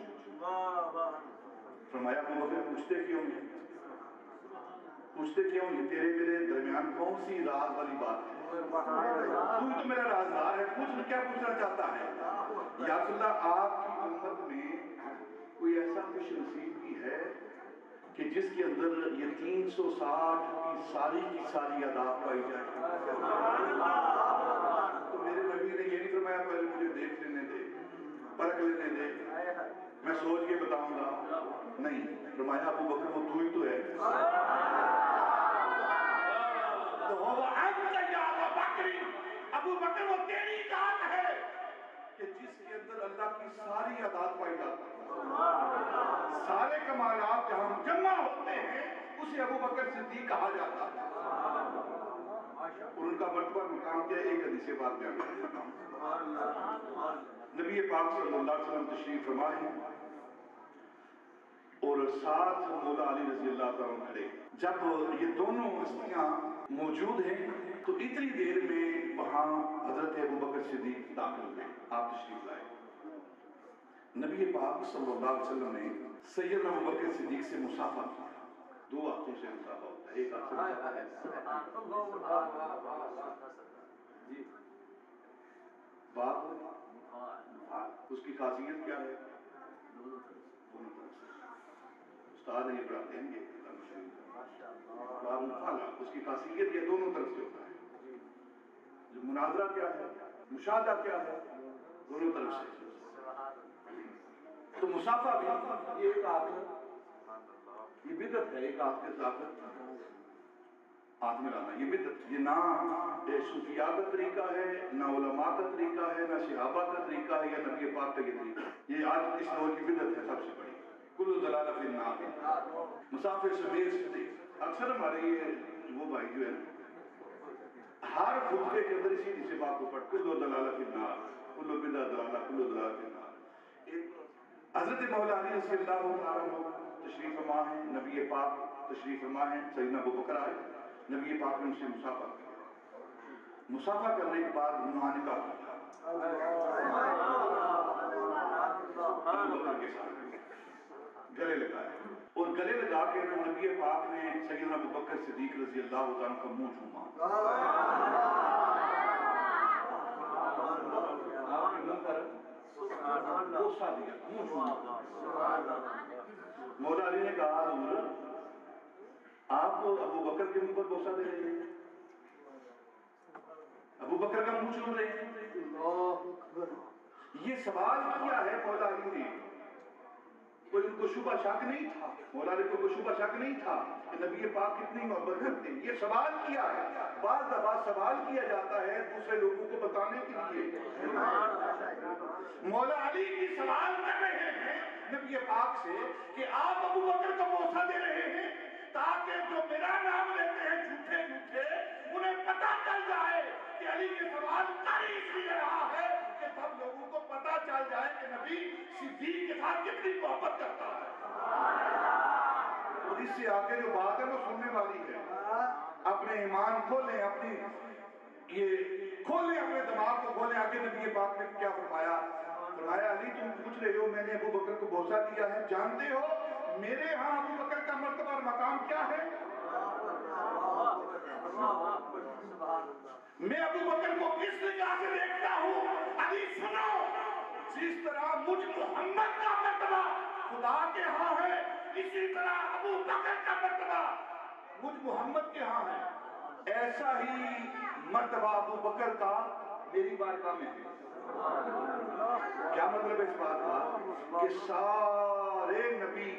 فرمایا ابوبکر پوچھتے کیوں نہیں؟ پوچھتے کیوں نہیں؟ تیرے میرے درمیان کون سی راز والی بات ہے؟ تو میرا رازدار ہے، پوچھ کیا پوچھنا چاہتا ہے؟ یا رسول اللہ آپ کی امت میں کوئی ایسا خوش نصیب بھی ہے کہ جس کے اندر یہ 360 کی ساری عادات پائی جائے؟ تو میرے نبی نے یہ نہیں فرمایا پہلے مجھے دیکھ لینے دے، پرکھ لینے دے، میں سوچ کے بتاؤں گا. نہیں، فرمایا ابوبکر وہ تو ہی تو ہے. ابوبکر وہ تیری ذات ہے کہ جس کے اندر اللہ کی ساری عادات پائی جاتی ہے، سارے کمالات جہاں جمع ہوتے ہیں ابوبکر صدیق کہا جاتا ہے. اور ان کا مرتبہ مقام کیا؟ ایک حدیث حدیث پاک بیان کر دیتا ہوں۔ نبی پاک صلی اللہ علیہ وسلم تشریف فرما ہے اور ساتھ مولا علی رضی اللہ تعالیٰ کھڑے۔ جب یہ دونوں ہستیاں موجود ہیں تو اتنی دیر میں وہاں حضرت ابوبکر صدیق داخل ہوئے، آپ تشریف لائے۔ نبی پاک صلی اللہ علیہ وسلم نے سیدنا ابوبکر صدیق سے مصافحہ کیا۔ دو ہاتھوں سے مصافحہ ہوتا ہے، ایک ہاتھ سے بات اس کی خاصیت کیا ہے؟ دونوں طرف سے استاد نہیں پڑھاتے ہیں یہ باب مفعلہ، اس کی خاصیت یہ دونوں طرف سے ہوتا ہے۔ جو مناظرہ کیا ہے، مشاہدہ کیا ہے، دونوں طرف سے۔ تو مصافحہ بھی یہ ایک ہاتھ، یہ بدعت ہے، ایک ہاتھ کے ساتھ ہاتھ میں لانا، یہ بدعت، یہ نہ صوفیاء کا طریقہ ہے، نہ علماء کا طریقہ ہے، نہ صحابہ کا طریقہ ہے، یا نبی پاک کا یہ طریقہ ہے۔ یہ آج اس دور کی بدعت ہے سب سے بڑی، کل ضلالہ فی النار۔ مسافر سمیت سے اکثر ہمارے یہ وہ بھائی جو ہے نا ہر خطبے کے اندر اسی حدیث پاک کو پڑھ کل ضلالہ فی النار، کل بدعت ضلالہ، کل ضلالہ فی النار۔ حضرت مولا علی رضی اللہ عنہ تشریف فرما ہے، نبی پاک تشریف فرما ہے، سیدنا ابوبکر آئے، نبی پاک نے ان سے مصافحہ کیا۔ مصافحہ کرنے کے بعد معانقہ کیا ابوبکر کے ساتھ، گلے لگائے، اور گلے لگا کے نبی پاک نے سیدنا ابوبکر صدیق رضی اللہ عنہ کا منہ چھوما۔ آپ کے منہ پر بوسہ دیا، منہ چھوما۔ مولا علی نے کہا حضور آپ ابوبکر کے منہ پر بوسہ دے رہے ہیں، ابوبکر کا منہ چھوم رہے ہیں۔ یہ سوال کیا ہے مولا علی نے، کوئی ان کو شبہ شک نہیں تھا، مولا علی کو کوئی شبہ شک نہیں تھا کہ نبی پاک کتنی محبت کرتے ہیں۔ یہ سوال کیا ہے، بعض دفعہ سوال کیا جاتا ہے دوسرے لوگوں کو بتانے کے لیے۔ مولا علی بھی سوال کر رہے ہیں نبی پاک سے کہ آپ ابوبکر کو بوسہ دے رہے ہیں تاکہ جو میرا نام لیتے ہیں جھوٹے جھوٹے انہیں پتہ چل جائے کہ علی یہ سوال کر اس لیے رہا ہے کہ سب لوگوں کو پتہ چل جائے کہ نبی صدیق کے ساتھ کتنی محبت کرتا ہے۔ اور اس سے آگے جو بات ہے وہ سننے والی ہے۔ اپنے ایمان کھولیں، اپنی یہ کھولیں، اپنے دماغ کو کھولیں۔ آگے نبی پاک نے کیا فرمایا؟ فرمایا علی تم پوچھ رہے ہو میں نے ابوبکر کو بوسہ دیا ہے، جانتے ہو میرے ہاں ابوبکر کا مرتبہ اور مقام کیا ہے؟ میں ابوبکر کو کس نگاہ سے دیکھتا ہوں؟ علی سنو، جس طرح مجھ محمد کا مرتبہ خدا کے ہاں ہے اسی طرح ابوبکر کا مرتبہ مجھ محمد کے ہاں ہے، ایسا ہی مرتبہ ابوبکر کا میری بارگاہ میں ہے۔ کیا مطلب اس بات کا؟ کہ سارے نبی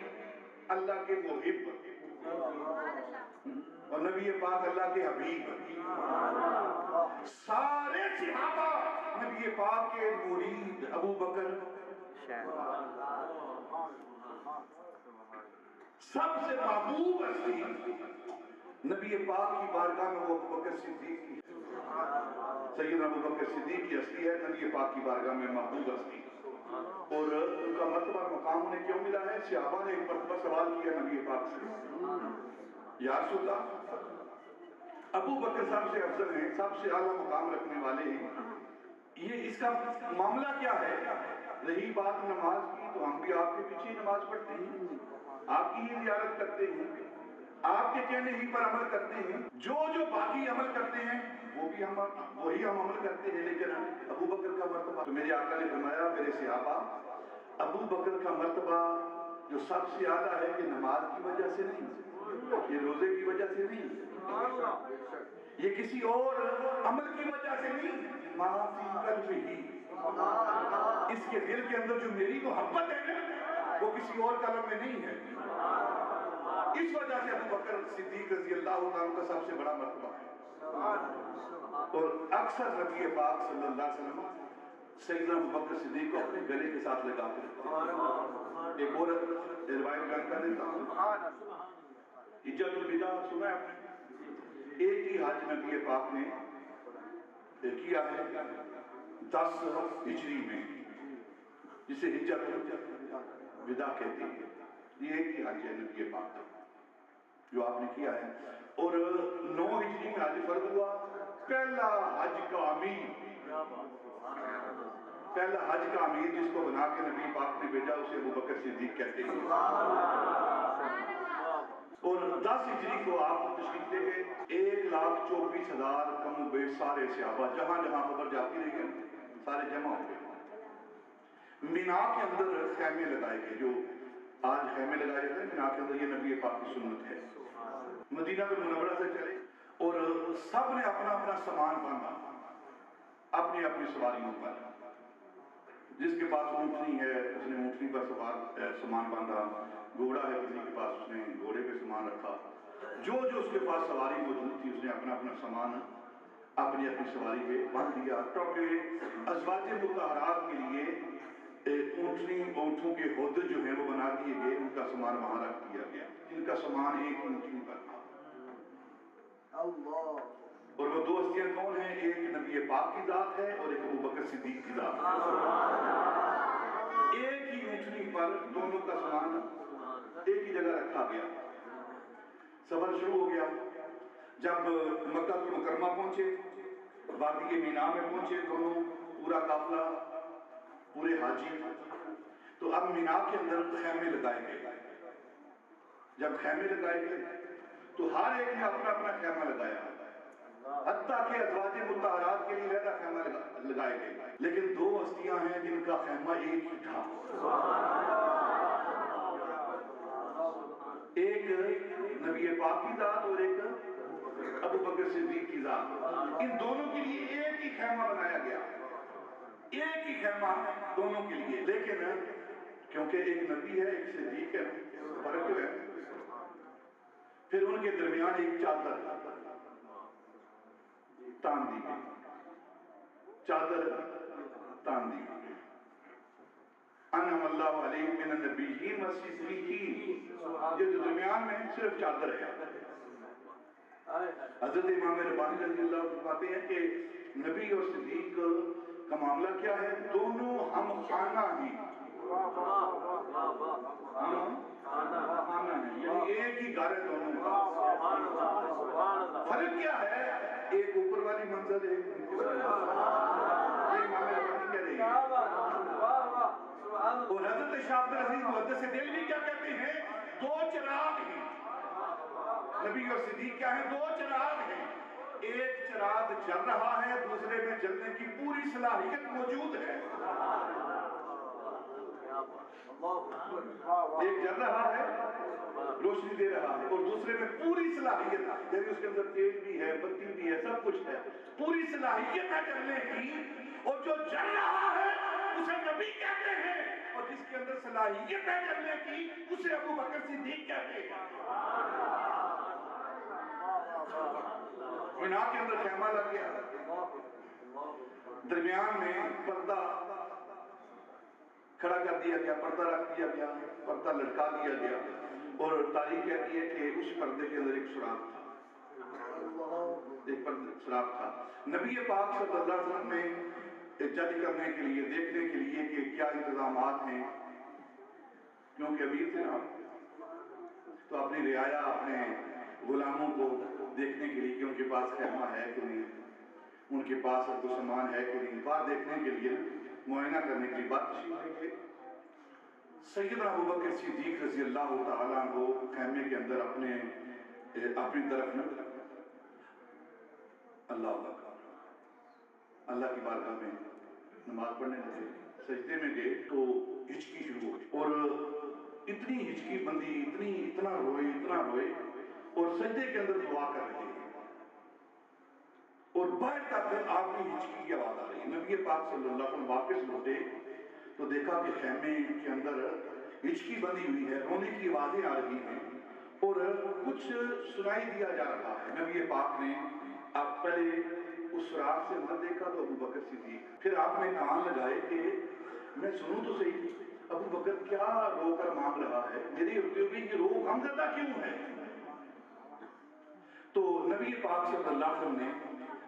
اللہ کے محب اور نبی پاک اللہ کے حبیب، سارے صحابہ نبی پاک کے مرید، ابوبکر سب سے محبوب ہستی نبی پاک کی بارگاہ میں وہ ابوبکر صدیق کی سیدنا ابوبکر صدیق کی ہستی ہے، نبی پاک کی بارگاہ میں محبوب ہستی، اور ان کا مرتبہ مقام انہیں کیوں ملا ہے؟ صحابہ نے ایک مرتبہ سوال کیا نبی پاک سے، یا رسول اللہ ابوبکر سب سے افضل ہیں، سب سے اعلیٰ مقام رکھنے والے ہیں، یہ اس کا معاملہ کیا ہے؟ رہی بات نماز کی تو ہم بھی آپ کے پیچھے نماز پڑھتے ہیں، آپ کی ہی زیارت کرتے ہیں، آپ کے کہنے ہی پر عمل کرتے ہیں، جو باقی عمل کرتے ہیں وہ بھی وہی ہم عمل کرتے ہیں، لیکن ابوبکر کا مرتبہ تو میرے آقا نے فرمایا میرے صحابہ ابوبکر کا مرتبہ جو سب سے اعلیٰ ہے یہ نماز کی وجہ سے نہیں، یہ روزے کی وجہ سے نہیں، یہ کسی اور عمل کی وجہ سے نہیں، ما فی قلبہ، اس کے دل کے اندر جو میری محبت ہے وہ کسی اور قلم میں نہیں ہے، اس وجہ سے ابوبکر صدیق رضی اللہ عنہ کا سب سے بڑا مرتبہ ہے۔ اور اکثر نبی پاک صلی اللہ علیہ وسلم سیدنا ابوبکر صدیق کو اپنے گلے کے ساتھ لگا کے رکھتے ہیں۔ ایک اور روایت بیان کر دیتا ہوں، حجۃ الوداع سنا ہے آپ نے؟ ایک ہی حج نبی پاک نے کیا ہے 10 ہجری میں، جسے ہجرت وداع کہتے ہیں. یہ ایک ہی حج ہے نبی پاک کا جو آپ نے کیا ہے. اور 9 ہجری میں حج فرض ہوا. پہلا حج کا امیر جس کو بنا کے نبی پاک نے بھیجا اسے ابو بکر صدیق کہتے ہیں. اور 10 ہجری کو آپ تشریف لے گئے. 1,24,000 کم و بیش سارے صحابہ جہاں جہاں خبر جاتی رہی ہے سارے جمع ہو گئے. مینا کے اندر خیمے لگائے گئے. جو آج خیمے لگائے جاتے ہیں مینا کے اندر، یہ نبی پاک کی سنت ہے. مدینہ المنورہ سے چلے اور سب نے اپنا اپنا سامان باندھا اپنی اپنی سواریوں پر. جس کے پاس اونٹنی ہے اس نے اونٹنی پر سامان باندھا. گھوڑا ہے کسی کے پاس اس نے گھوڑے پہ سامان رکھا. جو جو اس کے پاس سواری موجود تھی اس نے اپنا اپنا سامان اپنی اپنی سواری پہ باندھ دیا. کیونکہ ازواج مطہرات کے لیے اونٹوں کے ہودے جو ہیں وہ بنا دیے گئے. ان کا سامان وہاں رکھ دیا گیا جن کا سامان ایک اونٹنی پر تھا. اور وہ 2 ہستیاں کون ہیں؟ ایک نبی پاک کی ذات ہے اور ایک ابو بکر صدیق کی ذات ہے. ایک ہی اونٹنی پر دونوں کا سامان ایک ہی جگہ رکھا گیا. سفر شروع ہو گیا. جب مکہ المکرمہ پہنچے، وادی مینا میں پہنچے دونوں پورا قافلہ پورے حاجی، تو اب مینا کے اندر خیمے لگائے گئے. جب خیمے لگائے گئے تو ہر ایک نے اپنا اپنا خیمہ لگایا. حتیٰ کہ ازواج مطہرات کے لیے علیحدہ خیمہ لگائے گئے. لیکن 2 ہستیاں ہیں جن کا خیمہ ایک ہی تھا. ایک نبی پاک کی ذات اور ایک ابو بکر صدیق کی ذات. ان دونوں کے لیے ایک ہی خیمہ بنایا گیا. ایک ہی خیمہ دونوں کے لیے. لیکن کیونکہ ایک نبی ہے ایک صدیق ہے، فرق جو ہے، پھر ان کے درمیان ایک چادر تان دی گئی. چادر تان دی گئی. انعم اللہ علیہ من النبیین والصدیقین. یہ جو درمیان میں صرف چادر ہے. حضرت امام ربانی رضی اللہ عنہ فرماتے ہیں کہ نبی اور صدیق کا معاملہ کیا ہے؟ دونوں ہم خانہ ہیں. ہم خانہ ہیں یعنی ایک ہی گھر ہے دونوں کا. فرق کیا ہے؟ ایک اوپر والی منزل ہے. یہ امام ربانی کہہ رہے ہیں. اور حضرت شاہ عبد العزیز محدث دہلوی کیا کہتے ہیں؟ 2 چراغ ہیں. نبی اور صدیق کیا ہیں؟ 2 چراغ ہیں. ایک چراغ جل رہا ہے، دوسرے میں جلنے کی پوری صلاحیت موجود ہے. ایک جل رہا ہے، روشنی دے رہا ہے، اور دوسرے میں پوری صلاحیت، یعنی اس کے اندر تیل بھی ہے، بتی بھی ہے، سب کچھ ہے، پوری صلاحیت ہے جلنے کی. اور جو جل رہا ہے اسے نبی کہتے ہیں، اور جس کے اندر صلاحیت ہے جلنے کی اسے ابو بکر صدیق کہتے ہیں. مینا کے اندر خیمہ لگ گیا. درمیان میں پردہ کھڑا کر دیا گیا، پردہ رکھ دیا گیا، پردہ لٹکا دیا گیا. اور تاریخ کہتی ہے کہ اس پردے کے اندر ایک سوراخ تھا. ایک سوراخ تھا. نبی پاک صلی اللہ علیہ وسلم نے جج کرنے کے لیے، دیکھنے کے لیے کہ کیا انتظامات ہیں، کیونکہ امیر تھے نا، تو اپنی رعایا اپنے غلاموں کو دیکھنے کے لیے کہ ان کے پاس خیمہ ہے کہ نہیں، ان کے پاس کوئی سامان ہے کہ نہیں، بات دیکھنے کے لیے، معائنہ کرنے کے لیے بات تشریف لے گئے. سیدنا ابو بکر صدیق رضی اللہ تعالیٰ عنہ خیمے کے اندر اپنی طرف اللہ کی بارگاہ میں نماز پڑھنے لگے. سجدے میں گئے تو ہچکی شروع ہوئی، اور اتنی ہچکی بندی، اتنا روئے اور سجدے کے اندر دعا کر رہے ہیں. اور باہر تک آپ کی ہچکی کی آواز آ رہی ہے. نبی پاک صلی اللہ علیہ وسلم واپس لوٹے تو دیکھا کہ خیمے کے اندر ہچکی بندی ہوئی ہے، رونے کی آوازیں آ رہی ہیں اور کچھ سنائی دیا جا رہا ہے. نبی پاک نے آپ پہلے اس سوراخ سے اندر دیکھا تو ابو بکر صدیق، پھر آپ نے کان لگائے کہ میں سنوں تو صحیح ابو بکر کیا رو کر مانگ رہا ہے، میری ہوتے ہوئے کہ روح غمزدہ کیوں ہے. تو نبی پاک صلی اللہ علیہ وسلم نے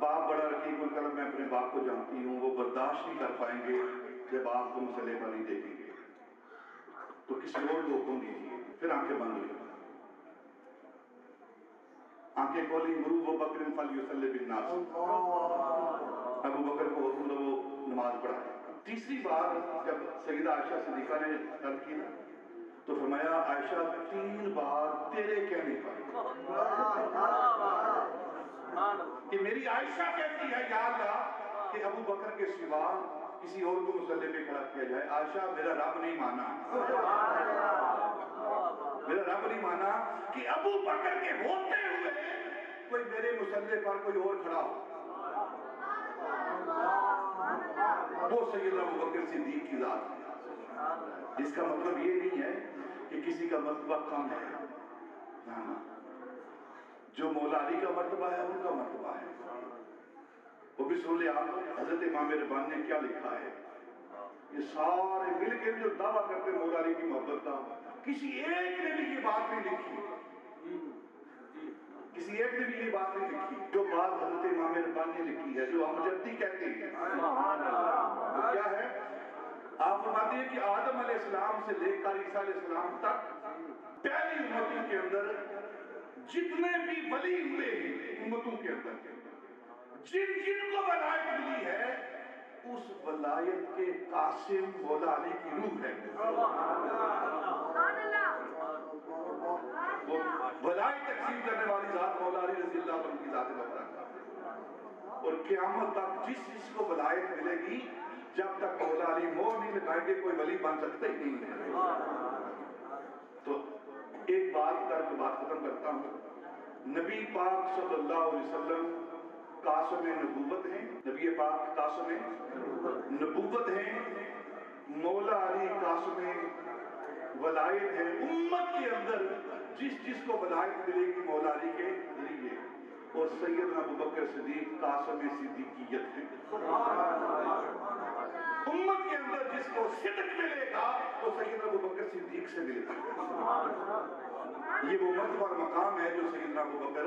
باپ بڑا رقیق القلب، میں اپنے باپ کو جانتی ہوں، وہ برداشت نہیں کر پائیں گے جب آپ کو مسئلے پر نہیں دیکھیں گے، تو کسی اور کو حکم دیجیے۔ پھر آنکھیں بند ہوئی، آنکھیں کھولی، مرو بکر فلیصلی بالناس، ابو بکر کو حکم دو وہ نماز پڑھائے۔ تیسری بار جب سیدہ عائشہ صدیقہ نے عرض کی تو فرمایا عائشہ 3 بار تیرے کہنے پر، کہ میری عائشہ کہتی ہے یا اللہ کہ ابو بکر کے سوا کسی اور کو مصلی پہ کھڑا کیا جائے۔ عائشہ میرا رب نہیں مانا، میرا رب نہیں مانا کہ ابو بکر کے ہوتے ہوئے کوئی میرے مصلی پر کوئی اور کھڑا ہو۔ وہ سیدنا ابو بکر صدیق کی ذات ہے۔ اس کا مطلب یہ نہیں ہے کہ کسی کا مرتبہ کم ہے، نہ، جو مولا علی کا مرتبہ ہے ان کا مرتبہ ہے۔ وہ بھی سن لے آپ، حضرت امام ربانی نے کیا لکھا ہے، یہ سارے مل کے جو دعویٰ کرتے مولا علی کی محبت کا، کسی ایک نے بھی یہ بات نہیں لکھی، کسی ایک نے بھی یہ بات نہیں لکھی جو بات حضرت امام ربانی نے لکھی ہے، جو ہم جدی کہتے ہیں۔ وہ کیا ہے؟ آپ فرماتے ہیں کہ آدم علیہ السلام سے لے کر عیسیٰ علیہ السلام تک پہلی امتوں کے اندر جتنے بھی ولی ہوئے ہیں، امتوں کے اندر جن جن کو ولایت ملی ہے، اس ولایت کے قاسم مولا علی کی روح ہے۔ وہ ولایت تقسیم کرنے والی ذات مولا علی رضی اللہ عنہ کی ذات مبارک، اور قیامت تک جس کو ولایت ملے گی، جب تک مولا علی مہر نہیں لگائیں گے کوئی ولی بن سکتا ہی نہیں ہے۔ تو ایک بات کر کے بات ختم کرتا ہوں، نبی پاک صلی اللہ علیہ وسلم قاسم نبوت ہیں، نبی پاک قاسم نبوت ہیں، مولا علی قاسم ولایت ہے۔ امت کے اندر جس کو ولایت ملے گی مولا علی کے ذریعے، اور سیدنا ابو بکر صدیق قاسم صدیقیت ہے۔ امت کے اندر جس کو صدق ملے گا وہ سیدنا ابو بکر صدیق سے ملے گا۔ یہ وہ مرتبہ اور مقام ہے جو سیدنا ابو بکر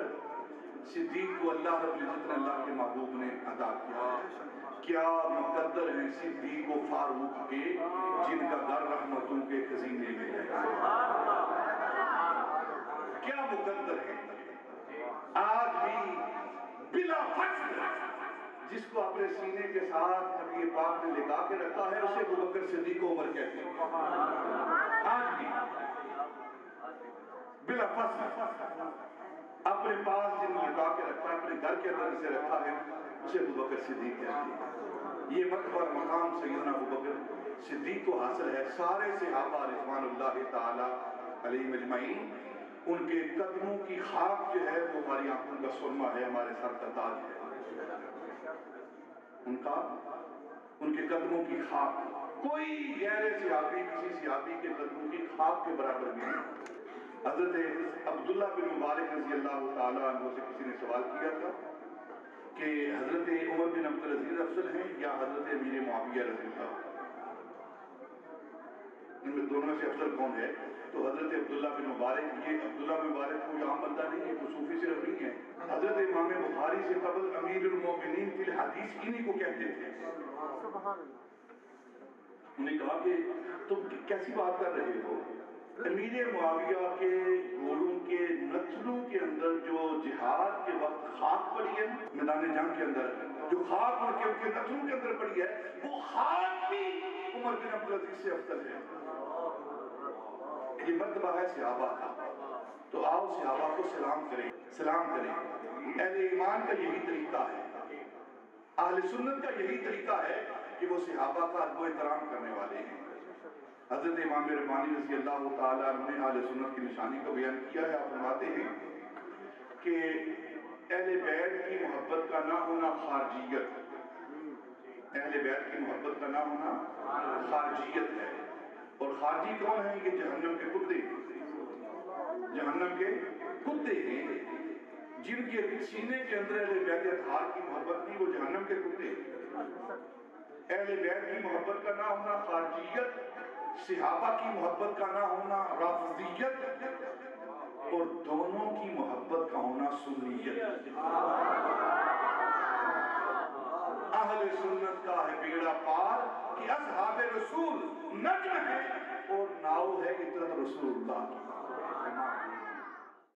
صدیق کو اللہ رب العزت نے، اللہ کے محبوب نے عطا کیا۔ کیا مقدر ہیں صدیق و فاروق کے، جن کا در رحمتوں کے خزینے میں ہے۔ کیا مقدر ہے، آج بھی بلا فخر جس کو اپنے سینے کے ساتھ نبی پاک نے لگا کے رکھا ہے، اسے ابو بکر صدیق عمر کہتے ہیں۔ آج بھی بلا فخر اپنے پاس جن لگا کے رکھا ہے، اپنے گھر کے اندر اسے رکھا ہے، اسے ابو بکر صدیق کہتے ہیں۔ یہ مرتبہ مقام سیدنا ابو بکر صدیق کو حاصل ہے۔ سارے صحابہ رضوان اللہ تعالی علیہم اجمعین، ان کے قدموں کی خاک جو ہے وہ ہماری آنکھوں کا سرما ہے، ہمارے سر کا تاج ہے۔ ان کے قدموں کی خاک، کوئی غیر صحابی کسی صحابی کے قدموں کی خاک کے برابر بھی نہیں۔ حضرت عبداللہ بن مبارک رضی اللہ تعالیٰ عنہ سے کسی نے سوال کیا تھا کہ حضرت عمر بن عبدالعزیز افضل ہیں یا حضرت امیر معاویہ رضی اللہ، ان میں دونوں سے افضل کون ہے؟ تو حضرت عبداللہ بن مبارک، یہ عبداللہ بن مبارک کوئی عام بندہ نہیں ہے، کوئی صوفی صرف نہیں ہے، حضرت امام بخاری سے قبل امیر المومنین فی الحدیث انہی کو کہتے تھے۔ انہیں کہا کہ تم کیسی بات کر رہے ہو، امیر معاویہ کے گھوڑوں کے نتلوں کے اندر جو جہاد کے وقت خاک پڑی ہے، میدان جنگ کے اندر جو خاک ان کے نتلوں کے اندر پڑی ہے، وہ خاک بھی عمر بن عبدالعزیز سے افضل ہے۔ یہ مرتبہ ہے صحابہ کا، تو آؤ صحابہ کو سلام کریں، سلام کریں۔ اہل ایمان کا یہی طریقہ ہے، اہل سنت کا یہی طریقہ ہے کہ وہ صحابہ کا ادب و احترام کرنے والے ہیں۔ حضرت امام ربانی رضی اللہ تعالیٰ عنہ نے اہل سنت کی نشانی کو بیان کیا ہے۔ آپ فرماتے ہیں کہ اہل بیت کی محبت کا نہ ہونا خارجیت، اہل بیت کی محبت کا نہ ہونا خارجیت ہے، اور خارجی کون ہیں؟ یہ جہنم کے کتے، جہنم کے کتے ہیں، جن کے سینے کے اندر اہل بیت اطہار کی محبت نہیں، وہ جہنم کے کتے۔ اہل بیت کی محبت کا نہ ہونا خارجیت، صحابہ کی محبت کا نہ ہونا رافضیت، اور دونوں کی محبت کا ہونا سنیت۔ اہل سنت کا ہے بیڑا پار کہ اصحاب رسول نجم ہے اور ناؤ ہے اطرت رسول